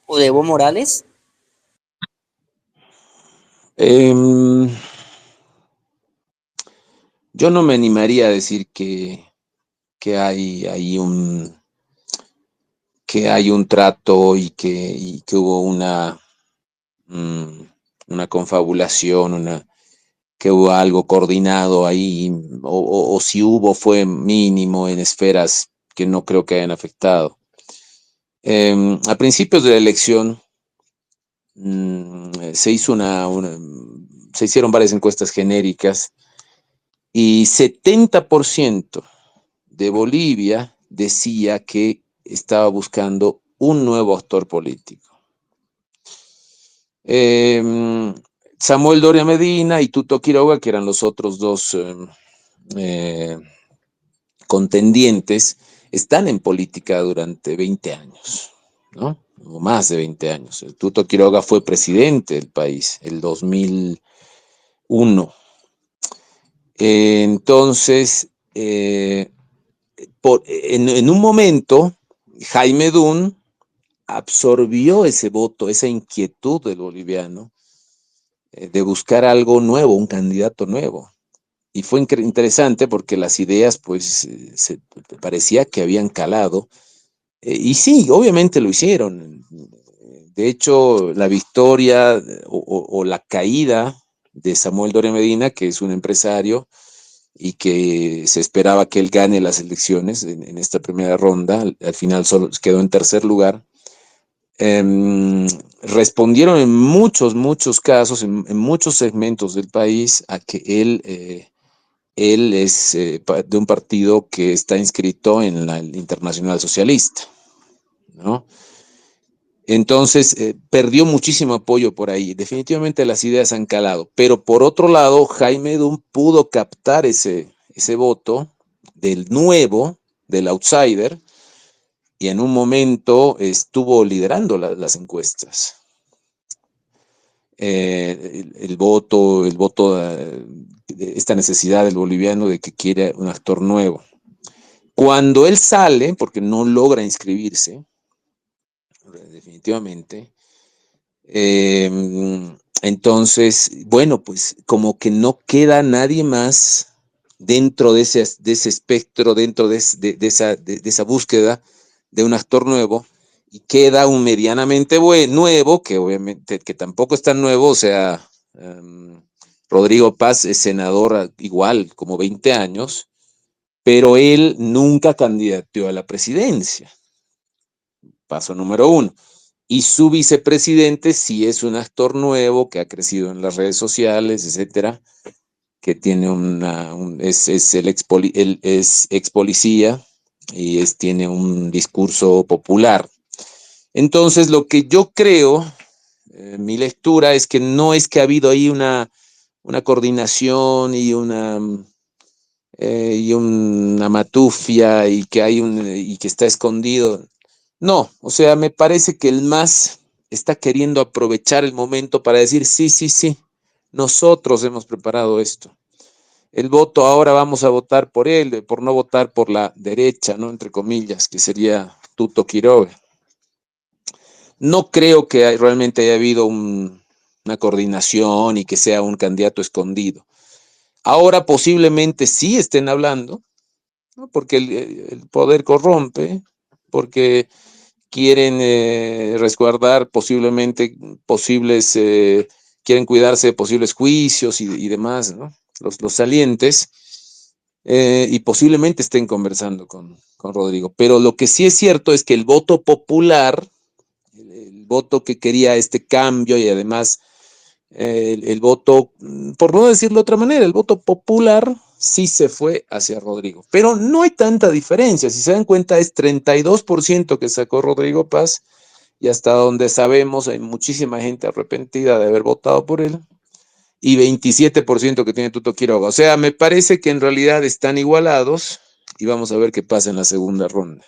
o de Evo Morales? Em, yo no me animaría a decir que que hay un trato y que hubo mm, una confabulación, que hubo algo coordinado ahí, o si hubo fue mínimo en esferas que no creo que hayan afectado. A principios de la elección se hicieron varias encuestas genéricas y 70% de Bolivia decía que estaba buscando un nuevo actor político. Samuel Doria Medina y Tuto Quiroga, que eran los otros dos eh, contendientes, están en política durante 20 años, ¿no? O más de 20 años. El Tuto Quiroga fue presidente del país el 2001. Entonces, en un momento, Jaime Dun absorbió ese voto, esa inquietud del boliviano de buscar algo nuevo, un candidato nuevo. Y fue interesante porque las ideas, pues, parecía que habían calado. Y sí, obviamente lo hicieron. De hecho, la victoria o la caída de Samuel Doria Medina, que es un empresario y que se esperaba que él gane las elecciones en esta primera ronda, al final solo quedó en tercer lugar. Respondieron en muchos casos, en muchos segmentos del país, a que él es de un partido que está inscrito en la Internacional Socialista, ¿no? Entonces, perdió muchísimo apoyo por ahí. Definitivamente las ideas han calado. Pero por otro lado, Jaime Dum pudo captar ese voto del nuevo, del outsider, y en un momento estuvo liderando las encuestas. El voto, esta necesidad del boliviano de que quiere un actor nuevo. Cuando él sale, porque no logra inscribirse, definitivamente, entonces, bueno, pues como que no queda nadie más dentro de ese espectro, dentro de esa búsqueda de un actor nuevo, y queda un medianamente nuevo, que obviamente que tampoco es tan nuevo, o sea, Rodrigo Paz es senador igual, como 20 años, pero él nunca candidateó a la presidencia. Paso número uno. Y su vicepresidente sí es un actor nuevo que ha crecido en las redes sociales, etcétera, que tiene él es ex policía y tiene un discurso popular. Entonces, lo que yo creo, mi lectura es que no es que ha habido ahí una coordinación y una matufia y que y que está escondido. No, o sea, me parece que el MAS está queriendo aprovechar el momento para decir, sí, sí, sí, nosotros hemos preparado esto. El voto ahora vamos a votar por él, por no votar por la derecha, ¿no? Entre comillas, que sería Tuto Quiroga. No creo que realmente haya habido una coordinación y que sea un candidato escondido. Ahora posiblemente sí estén hablando, ¿no? Porque el poder corrompe, porque quieren resguardar posiblemente quieren cuidarse de posibles juicios y demás, ¿no? Los salientes, y posiblemente estén conversando con Rodrigo. Pero lo que sí es cierto es que el voto popular, el voto que quería este cambio y además el voto, por no decirlo de otra manera, el voto popular sí se fue hacia Rodrigo. Pero no hay tanta diferencia. Si se dan cuenta, es 32% que sacó Rodrigo Paz y hasta donde sabemos hay muchísima gente arrepentida de haber votado por él y 27% que tiene Tuto Quiroga. O sea, me parece que en realidad están igualados y vamos a ver qué pasa en la segunda ronda.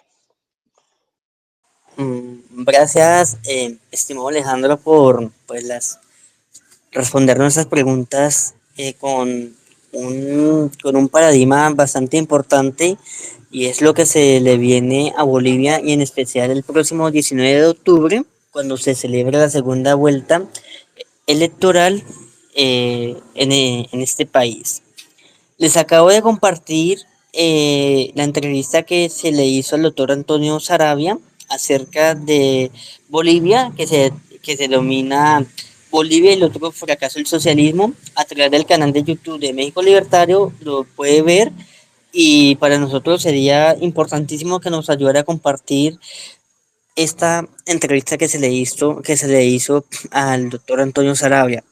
Gracias, estimado Alejandro, por pues, responder nuestras preguntas con un paradigma bastante importante y es lo que se le viene a Bolivia y en especial el próximo 19 de octubre, cuando se celebra la segunda vuelta electoral en este país. Les acabo de compartir la entrevista que se le hizo al doctor Antonio Sarabia acerca de Bolivia, que se denomina Bolivia y el otro fracaso del socialismo, a través del canal de YouTube de México Libertario, lo puede ver y para nosotros sería importantísimo que nos ayudara a compartir esta entrevista que se le hizo al doctor Antonio Sarabia.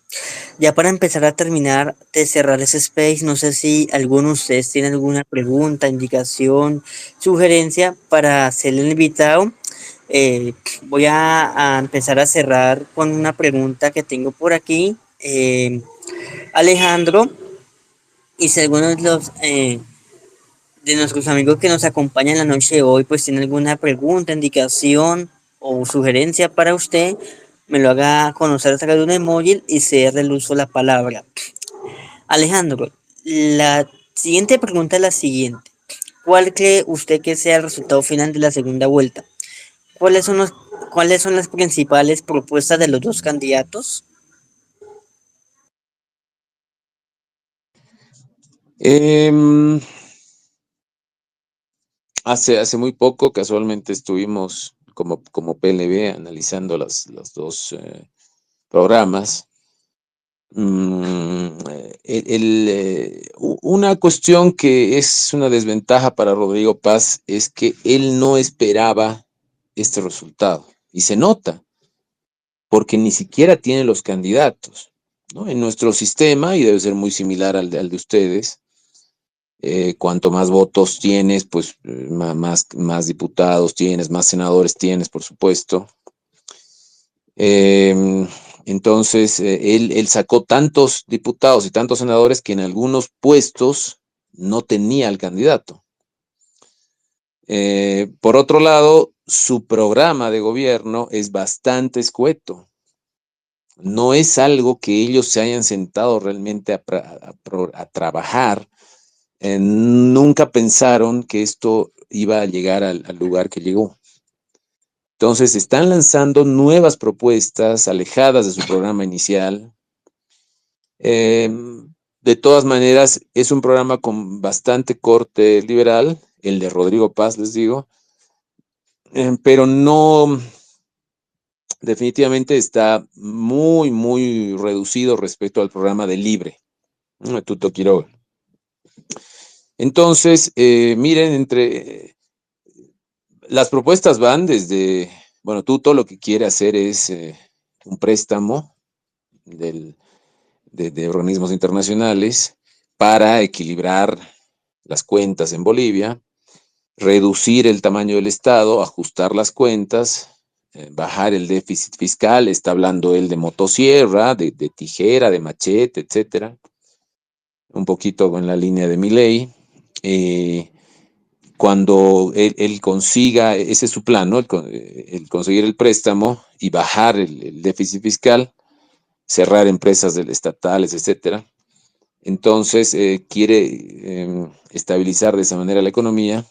Ya para empezar a terminar de cerrar ese space, no sé si alguno de ustedes tiene alguna pregunta, indicación, sugerencia para hacerle el invitado. Voy a empezar a cerrar con una pregunta que tengo por aquí. Alejandro, y si alguno de nuestros amigos que nos acompañan la noche de hoy, pues tiene alguna pregunta, indicación o sugerencia para usted, me lo haga conocer a través de un emoji y cederle el uso de la palabra. Alejandro, la siguiente pregunta es la siguiente. ¿Cuál cree usted que sea el resultado final de la segunda vuelta? ¿Cuáles son cuáles son las principales propuestas de los dos candidatos? Eh, hace muy poco, casualmente, estuvimos como PLB analizando los dos programas. Una cuestión que es una desventaja para Rodrigo Paz es que él no esperaba este resultado y se nota porque ni siquiera tiene los candidatos, ¿no? En nuestro sistema, y debe ser muy similar al de ustedes, cuanto más votos tienes, pues más diputados tienes, más senadores tienes, por supuesto. Eh, entonces, él sacó tantos diputados y tantos senadores que en algunos puestos no tenía el candidato. Por otro lado, su programa de gobierno es bastante escueto. No es algo que ellos se hayan sentado realmente a trabajar. Nunca pensaron que esto iba a llegar al lugar que llegó. Entonces, están lanzando nuevas propuestas alejadas de su programa inicial. Eh, de todas maneras, es un programa con bastante corte liberal, el de Rodrigo Paz, les digo, pero no, definitivamente está muy, muy reducido respecto al programa de Libre, ¿no? Tuto Quiroga. Entonces, miren, las propuestas van desde, bueno, Tuto lo que quiere hacer es un préstamo de organismos internacionales para equilibrar las cuentas en Bolivia, reducir el tamaño del Estado, ajustar las cuentas, bajar el déficit fiscal. Está hablando él de motosierra, de tijera, de machete, etcétera. un poquito en la línea de Milei. Cuando él consiga, ese es su plan, ¿no? El conseguir el préstamo y bajar el déficit fiscal, cerrar empresas estatales, etcétera. Entonces, quiere estabilizar de esa manera la economía.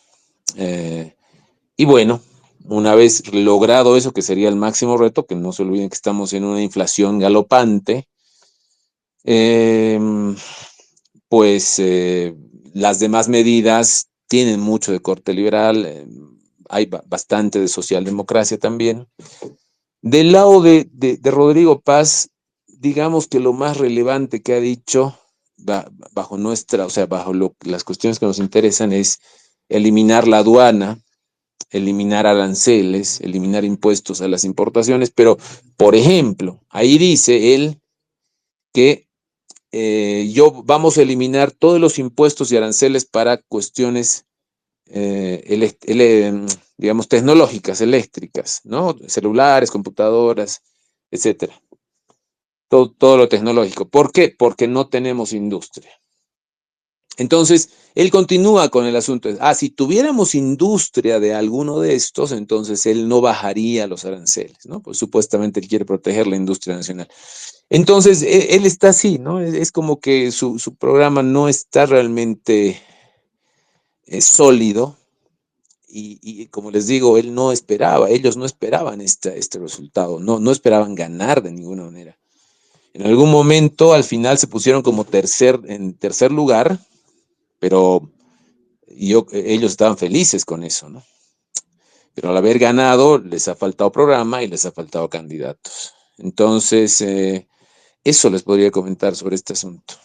Y bueno, una vez logrado eso, que sería el máximo reto, que no se olviden que estamos en una inflación galopante, eh, pues las demás medidas tienen mucho de corte liberal, hay bastante de socialdemocracia también. Del lado de Rodrigo Paz, digamos que lo más relevante que ha dicho bajo nuestra, o sea, bajo las cuestiones que nos interesan es eliminar la aduana, eliminar aranceles, eliminar impuestos a las importaciones, pero, por ejemplo, ahí dice él que vamos a eliminar todos los impuestos y aranceles para cuestiones, digamos, tecnológicas, eléctricas, ¿no? Celulares, computadoras, etcétera. Todo lo tecnológico. ¿Por qué? Porque no tenemos industria. Entonces, él continúa con el asunto. Si tuviéramos industria de alguno de estos, entonces él no bajaría los aranceles, ¿no? Pues supuestamente él quiere proteger la industria nacional. Entonces, él está así, ¿no? Es como que su programa no está realmente sólido y, como les digo, ellos no esperaban este resultado, no esperaban ganar de ninguna manera. En algún momento, al final, se pusieron como en tercer lugar, pero ellos estaban felices con eso, ¿no? Pero al haber ganado, les ha faltado programa y les ha faltado candidatos. Entonces, eso les podría comentar sobre este asunto.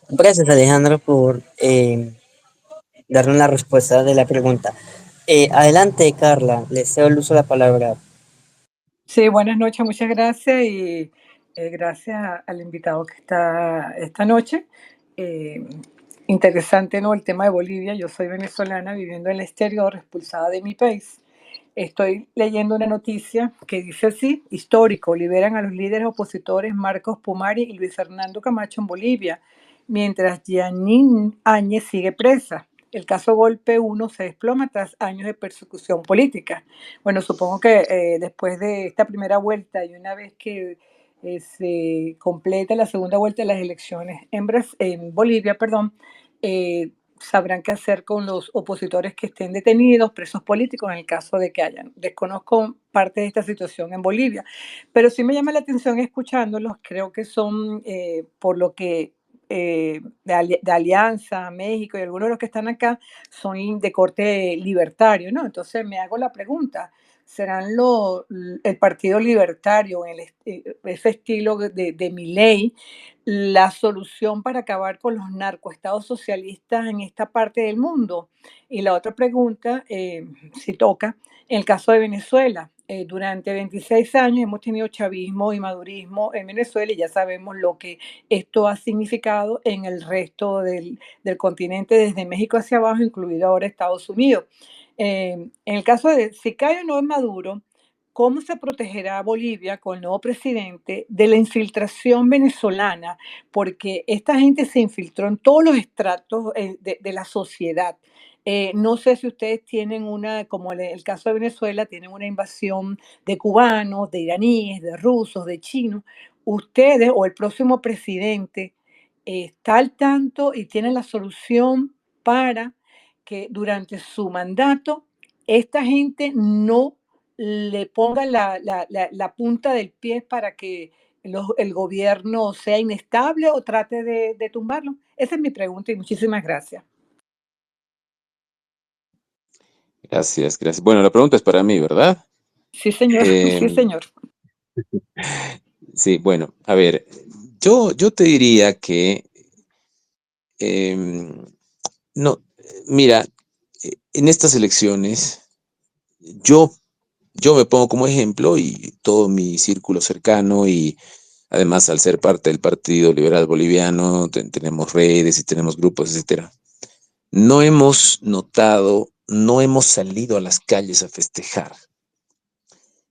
Gracias, Alejandro, por darnos la respuesta de la pregunta. Adelante, Carla, le cedo el uso de la palabra. Sí, buenas noches, muchas gracias y gracias al invitado que está esta noche. Eh, Interesante, ¿no? El tema de Bolivia. Yo soy venezolana viviendo en el exterior, expulsada de mi país. Estoy leyendo una noticia que dice así: histórico, liberan a los líderes opositores Marcos Pumari y Luis Fernando Camacho en Bolivia, mientras Janine Áñez sigue presa. El caso Golpe 1 se desploma tras años de persecución política. Bueno, supongo que después de esta primera vuelta y una vez que se completa la segunda vuelta de las elecciones en Bolivia, perdón, sabrán qué hacer con los opositores que estén detenidos, presos políticos, en el caso de que hayan. Desconozco parte de esta situación en Bolivia, pero sí me llama la atención escuchándolos. Creo que son, por lo que de Alianza, México y algunos de los que están acá son de corte libertario, ¿no? Entonces me hago la pregunta, ¿serán el Partido Libertario, ese estilo de Milei, la solución para acabar con los narcoestados socialistas en esta parte del mundo? Y la otra pregunta, si toca, en el caso de Venezuela, durante 26 años hemos tenido chavismo y madurismo en Venezuela y ya sabemos lo que esto ha significado en el resto del continente, desde México hacia abajo, incluido ahora Estados Unidos. En el caso de si cae o no en Maduro, ¿cómo se protegerá Bolivia con el nuevo presidente de la infiltración venezolana? Porque esta gente se infiltró en todos los estratos de la sociedad. No sé si ustedes tienen como en el caso de Venezuela, tienen una invasión de cubanos, de iraníes, de rusos, de chinos. Ustedes o el próximo presidente está al tanto y tiene la solución para que durante su mandato esta gente no le ponga la punta del pie para que el gobierno sea inestable o trate de tumbarlo. Esa es mi pregunta y muchísimas gracias. Gracias, gracias. Bueno, la pregunta es para mí, ¿verdad? Sí, señor, sí, señor. Sí, bueno, a ver, yo te diría que, no, mira, en estas elecciones, yo, yo me pongo como ejemplo y todo mi círculo cercano y además al ser parte del Partido Liberal Boliviano, tenemos redes y tenemos grupos, etcétera. No hemos notado, no hemos salido a las calles a festejar.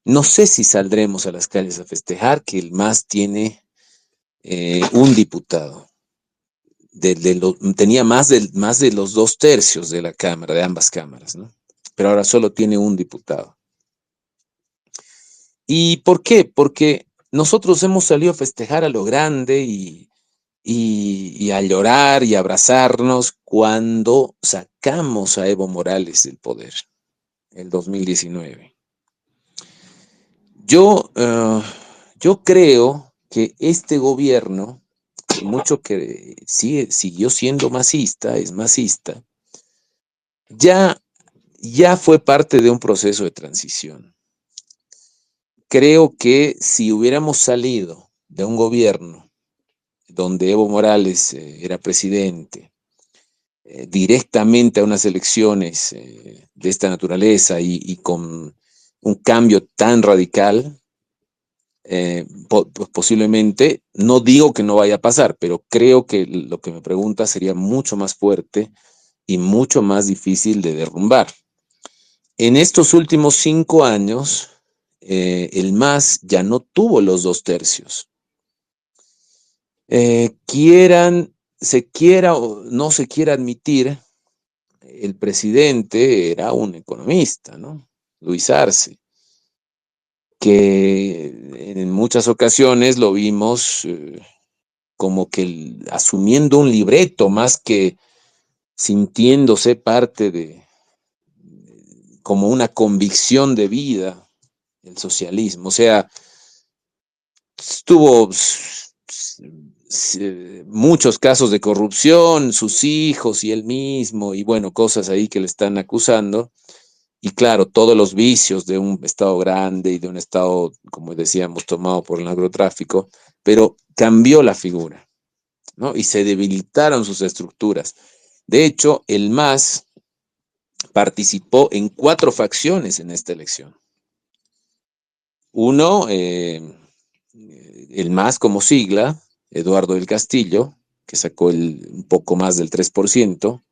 No sé si saldremos a las calles a festejar que el MAS tiene un diputado. Tenía más de los 2/3 de la Cámara, de ambas cámaras, ¿no? Pero ahora solo tiene un diputado. ¿Y por qué? Porque nosotros hemos salido a festejar a lo grande y a llorar y abrazarnos cuando sacamos a Evo Morales del poder, el 2019. Yo, yo creo que este gobierno, por mucho que siguió siendo masista, es masista, ya, ya fue parte de un proceso de transición. Creo que si hubiéramos salido de un gobierno donde Evo Morales era presidente, directamente a unas elecciones de esta naturaleza y con un cambio tan radical, posiblemente, no digo que no vaya a pasar, pero creo que lo que me pregunta sería mucho más fuerte y mucho más difícil de derrumbar. En estos últimos 5 años, el MAS ya no tuvo los 2/3. Se quiera o no se quiera admitir, el presidente era un economista, ¿no? Luis Arce, que en muchas ocasiones lo vimos como que asumiendo un libreto más que sintiéndose parte como una convicción de vida, el socialismo. O sea, tuvo muchos casos de corrupción, sus hijos y él mismo, y bueno, cosas ahí que le están acusando. Y claro, todos los vicios de un Estado grande y de un Estado, como decíamos, tomado por el narcotráfico, pero cambió la figura, ¿no? Y se debilitaron sus estructuras. De hecho, el MAS participó en 4 facciones en esta elección. Uno, el MAS como sigla, Eduardo del Castillo, que sacó un poco más del 3%.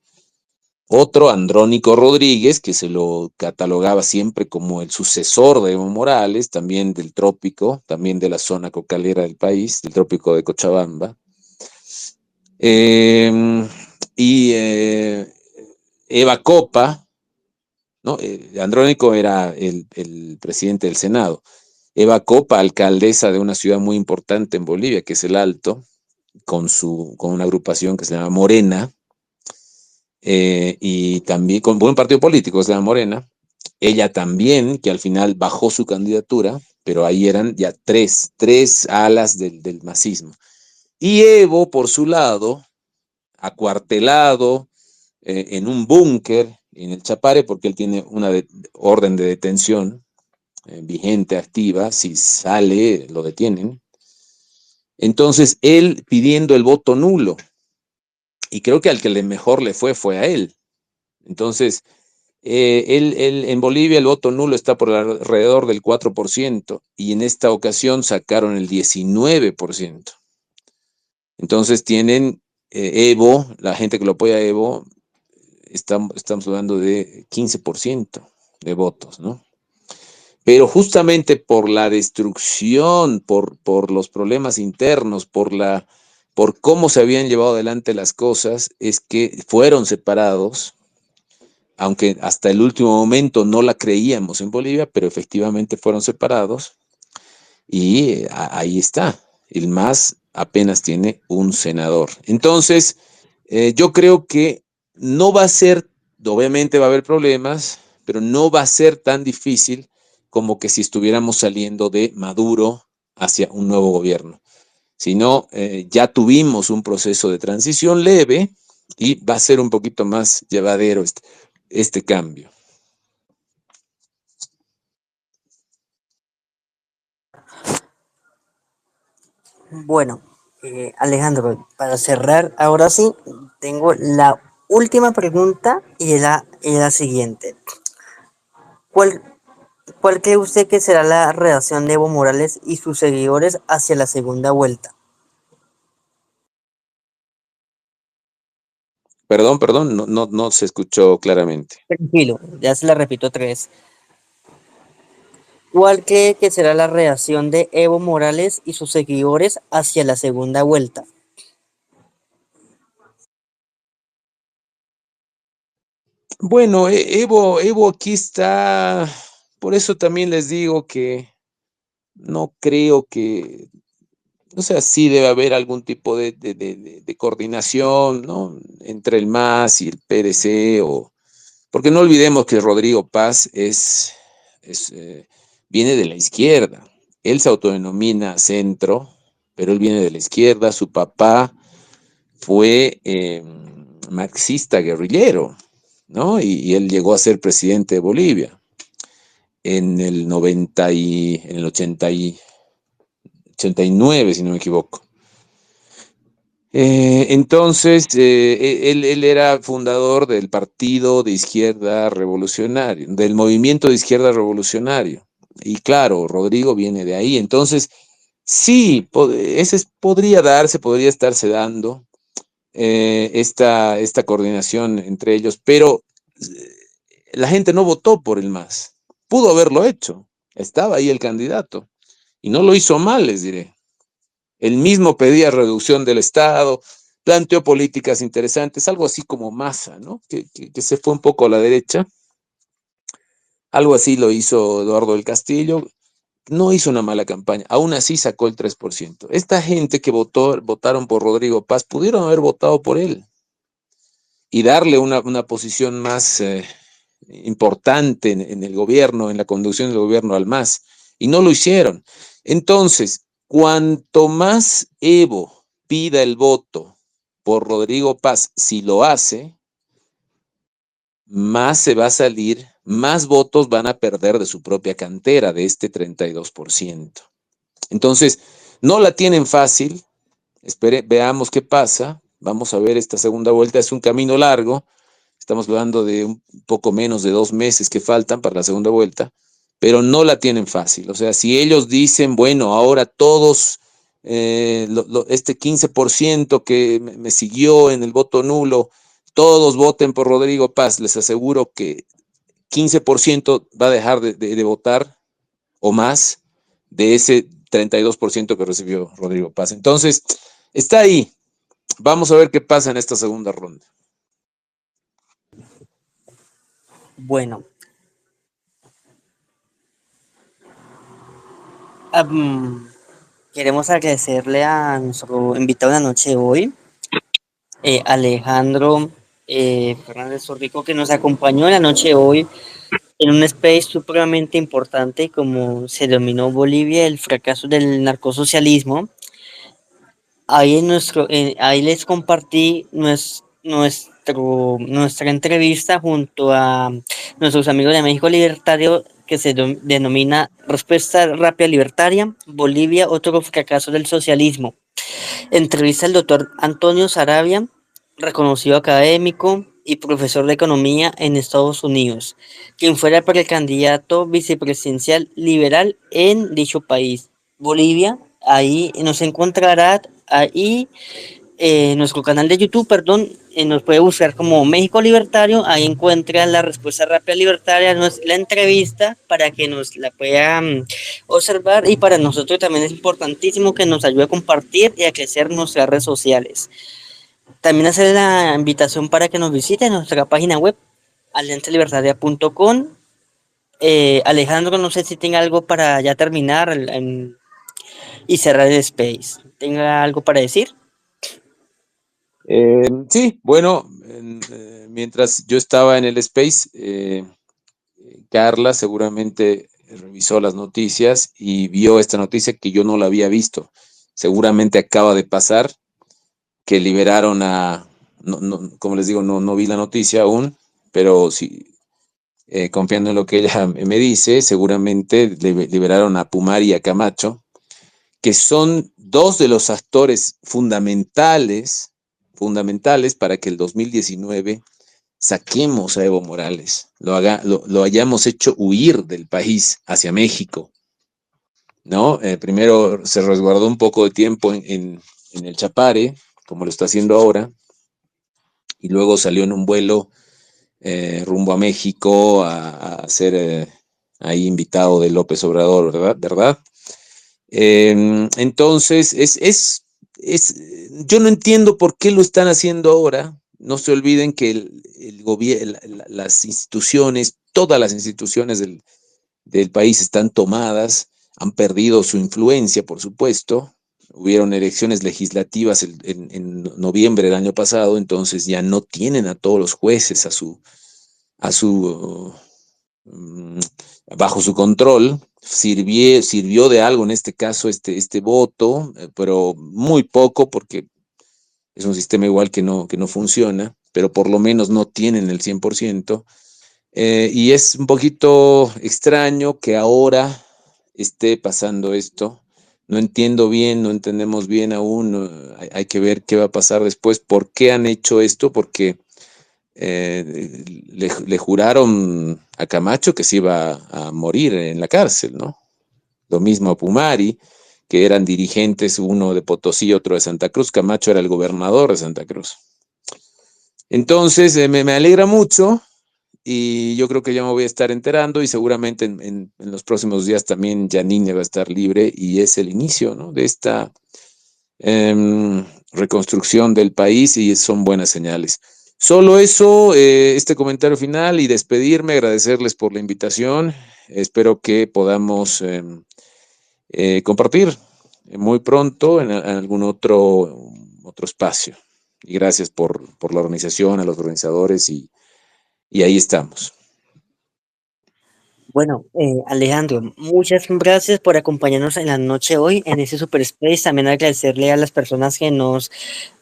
Otro, Andrónico Rodríguez, que se lo catalogaba siempre como el sucesor de Evo Morales, también del trópico, también de la zona cocalera del país, del trópico de Cochabamba. Eh, y Eva Copa, ¿no? Andrónico era el presidente del Senado. Eva Copa, alcaldesa de una ciudad muy importante en Bolivia, que es El Alto, con una agrupación que se llama Morena, y también con buen partido político, que se llama Morena. Ella también, que al final bajó su candidatura, pero ahí eran ya tres alas del masismo. Y Evo, por su lado, acuartelado en un búnker en el Chapare, porque él tiene una orden de detención vigente, activa, si sale, lo detienen. Entonces, él pidiendo el voto nulo, y creo que al que mejor le fue a él. Entonces, en Bolivia el voto nulo está por alrededor del 4% y en esta ocasión sacaron el 19%. Entonces tienen Evo, la gente que lo apoya a Evo, estamos hablando de 15% de votos, ¿no? Pero justamente por la destrucción, por los problemas internos, por cómo se habían llevado adelante las cosas, es que fueron separados, aunque hasta el último momento no la creíamos en Bolivia, pero efectivamente fueron separados y ahí está. El MAS apenas tiene un senador. Entonces, yo creo que no va a ser, obviamente va a haber problemas, pero no va a ser tan difícil como que si estuviéramos saliendo de Maduro hacia un nuevo gobierno. Sino, ya tuvimos un proceso de transición leve y va a ser un poquito más llevadero este cambio. Bueno, Alejandro, para cerrar, ahora sí, tengo la última pregunta y la siguiente. ¿Cuál, ¿Cuál cree usted que será la reacción de Evo Morales y sus seguidores hacia la segunda vuelta? Perdón, no se escuchó claramente. Tranquilo, ya se la repito otra vez. ¿Cuál cree que será la reacción de Evo Morales y sus seguidores hacia la segunda vuelta? Bueno, Evo aquí está, por eso también les digo que no creo que, o sea, sí debe haber algún tipo de coordinación, ¿no? Entre el MAS y el PDC, porque no olvidemos que Rodrigo Paz es, viene de la izquierda. Él se autodenomina centro, pero él viene de la izquierda. Su papá fue marxista guerrillero, ¿no? Y él llegó a ser presidente de Bolivia en el 89, si no me equivoco. Él era fundador del Partido de Izquierda Revolucionario, del Movimiento de Izquierda Revolucionario. Y claro, Rodrigo viene de ahí. Entonces, sí, podría estarse dando esta coordinación entre ellos, pero la gente no votó por el MAS. Pudo haberlo hecho. Estaba ahí el candidato. Y no lo hizo mal, les diré. Él mismo pedía reducción del Estado, planteó políticas interesantes, algo así como Massa, ¿no? Que se fue un poco a la derecha. Algo así lo hizo Eduardo del Castillo. No hizo una mala campaña, aún así sacó el 3%. Esta gente que votaron por Rodrigo Paz pudieron haber votado por él y darle una posición más importante en el gobierno, en la conducción del gobierno al MAS, y no lo hicieron. Entonces, cuanto más Evo pida el voto por Rodrigo Paz, si lo hace, más se va a salir, más votos van a perder de su propia cantera, de este 32%. Entonces, no la tienen fácil, veamos qué pasa, vamos a ver esta segunda vuelta, es un camino largo, estamos hablando de un poco menos de 2 meses que faltan para la segunda vuelta, pero no la tienen fácil. O sea, si ellos dicen, bueno, ahora todos, este 15% que me siguió en el voto nulo, todos voten por Rodrigo Paz, les aseguro que 15% va a dejar de votar o más de ese 32% que recibió Rodrigo Paz. Entonces, está ahí. Vamos a ver qué pasa en esta segunda ronda. Bueno, queremos agradecerle a nuestro invitado de la noche de hoy, Alejandro Fernández Sorrico, que nos acompañó en la noche de hoy en un space supremamente importante como se denominó Bolivia, el fracaso del narcosocialismo. Ahí les compartí nuestra entrevista junto a nuestros amigos de México Libertario, que se denomina Respuesta Rápida Libertaria, Bolivia, otro fracaso del socialismo. Entrevista al doctor Antonio Sarabia, reconocido académico y profesor de economía en Estados Unidos, quien fuera precandidato vicepresidencial liberal en dicho país, Bolivia. Ahí nos encontrará, ahí nuestro canal de YouTube, perdón, nos puede buscar como México Libertario, ahí encuentra la respuesta rápida libertaria, la entrevista para que nos la puedan observar, y para nosotros también es importantísimo que nos ayude a compartir y a crecer nuestras redes sociales. También hacer la invitación para que nos visiten nuestra página web, alianzalibertaria.com. Alejandro, no sé si tenga algo para ya terminar y cerrar el space. ¿Tenga algo para decir? Sí, bueno, mientras yo estaba en el Space, Carla seguramente revisó las noticias y vio esta noticia que yo no la había visto. Seguramente acaba de pasar que liberaron como les digo, no vi la noticia aún, pero sí, confiando en lo que ella me dice, seguramente liberaron a Pumari y a Camacho, que son dos de los actores fundamentales para que el 2019 saquemos a Evo Morales, lo hayamos hecho huir del país hacia México, ¿no? Primero se resguardó un poco de tiempo en el Chapare, como lo está haciendo ahora, y luego salió en un vuelo rumbo a México a hacer ahí invitado de López Obrador, ¿verdad? Entonces, yo no entiendo por qué lo están haciendo ahora. No se olviden que el gobierno, las instituciones, todas las instituciones del país están tomadas, han perdido su influencia, por supuesto. Hubieron elecciones legislativas en noviembre del año pasado, entonces ya no tienen a todos los jueces a su mm, bajo su control. Sirvió de algo en este caso este voto, pero muy poco porque es un sistema igual que no funciona, pero por lo menos no tienen el 100%. Y es un poquito extraño que ahora esté pasando esto. No entiendo bien, no entendemos bien aún. Hay que ver qué va a pasar después. ¿Por qué han hecho esto? Porque le juraron a Camacho que se iba a morir en la cárcel, ¿no? Lo mismo a Pumari, que eran dirigentes, uno de Potosí, otro de Santa Cruz. Camacho era el gobernador de Santa Cruz. Entonces, me alegra mucho y yo creo que ya me voy a estar enterando y seguramente en los próximos días también Janine va a estar libre y es el inicio, ¿no?, de esta reconstrucción del país y son buenas señales. Solo eso, este comentario final y despedirme, agradecerles por la invitación. Espero que podamos compartir muy pronto en algún otro espacio. Y gracias por la organización, a los organizadores y ahí estamos. Bueno, Alejandro, muchas gracias por acompañarnos en la noche hoy en ese Super Space. También agradecerle a las personas que nos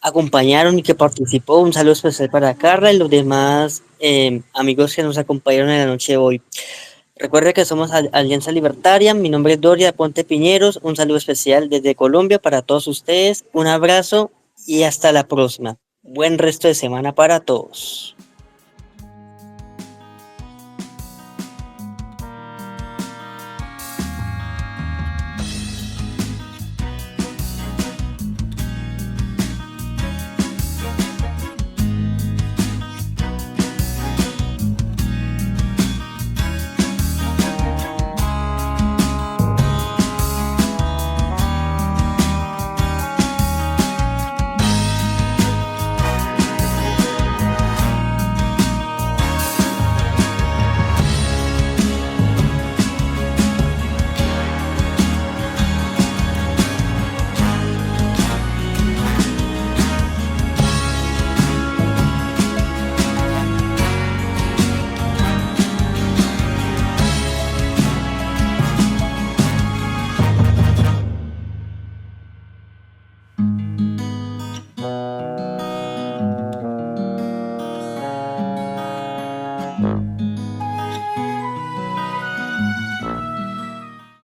acompañaron y que participó. Un saludo especial para Carla y los demás amigos que nos acompañaron en la noche hoy. Recuerda que somos Alianza Libertaria. Mi nombre es Doria Ponte Piñeros. Un saludo especial desde Colombia para todos ustedes. Un abrazo y hasta la próxima. Buen resto de semana para todos.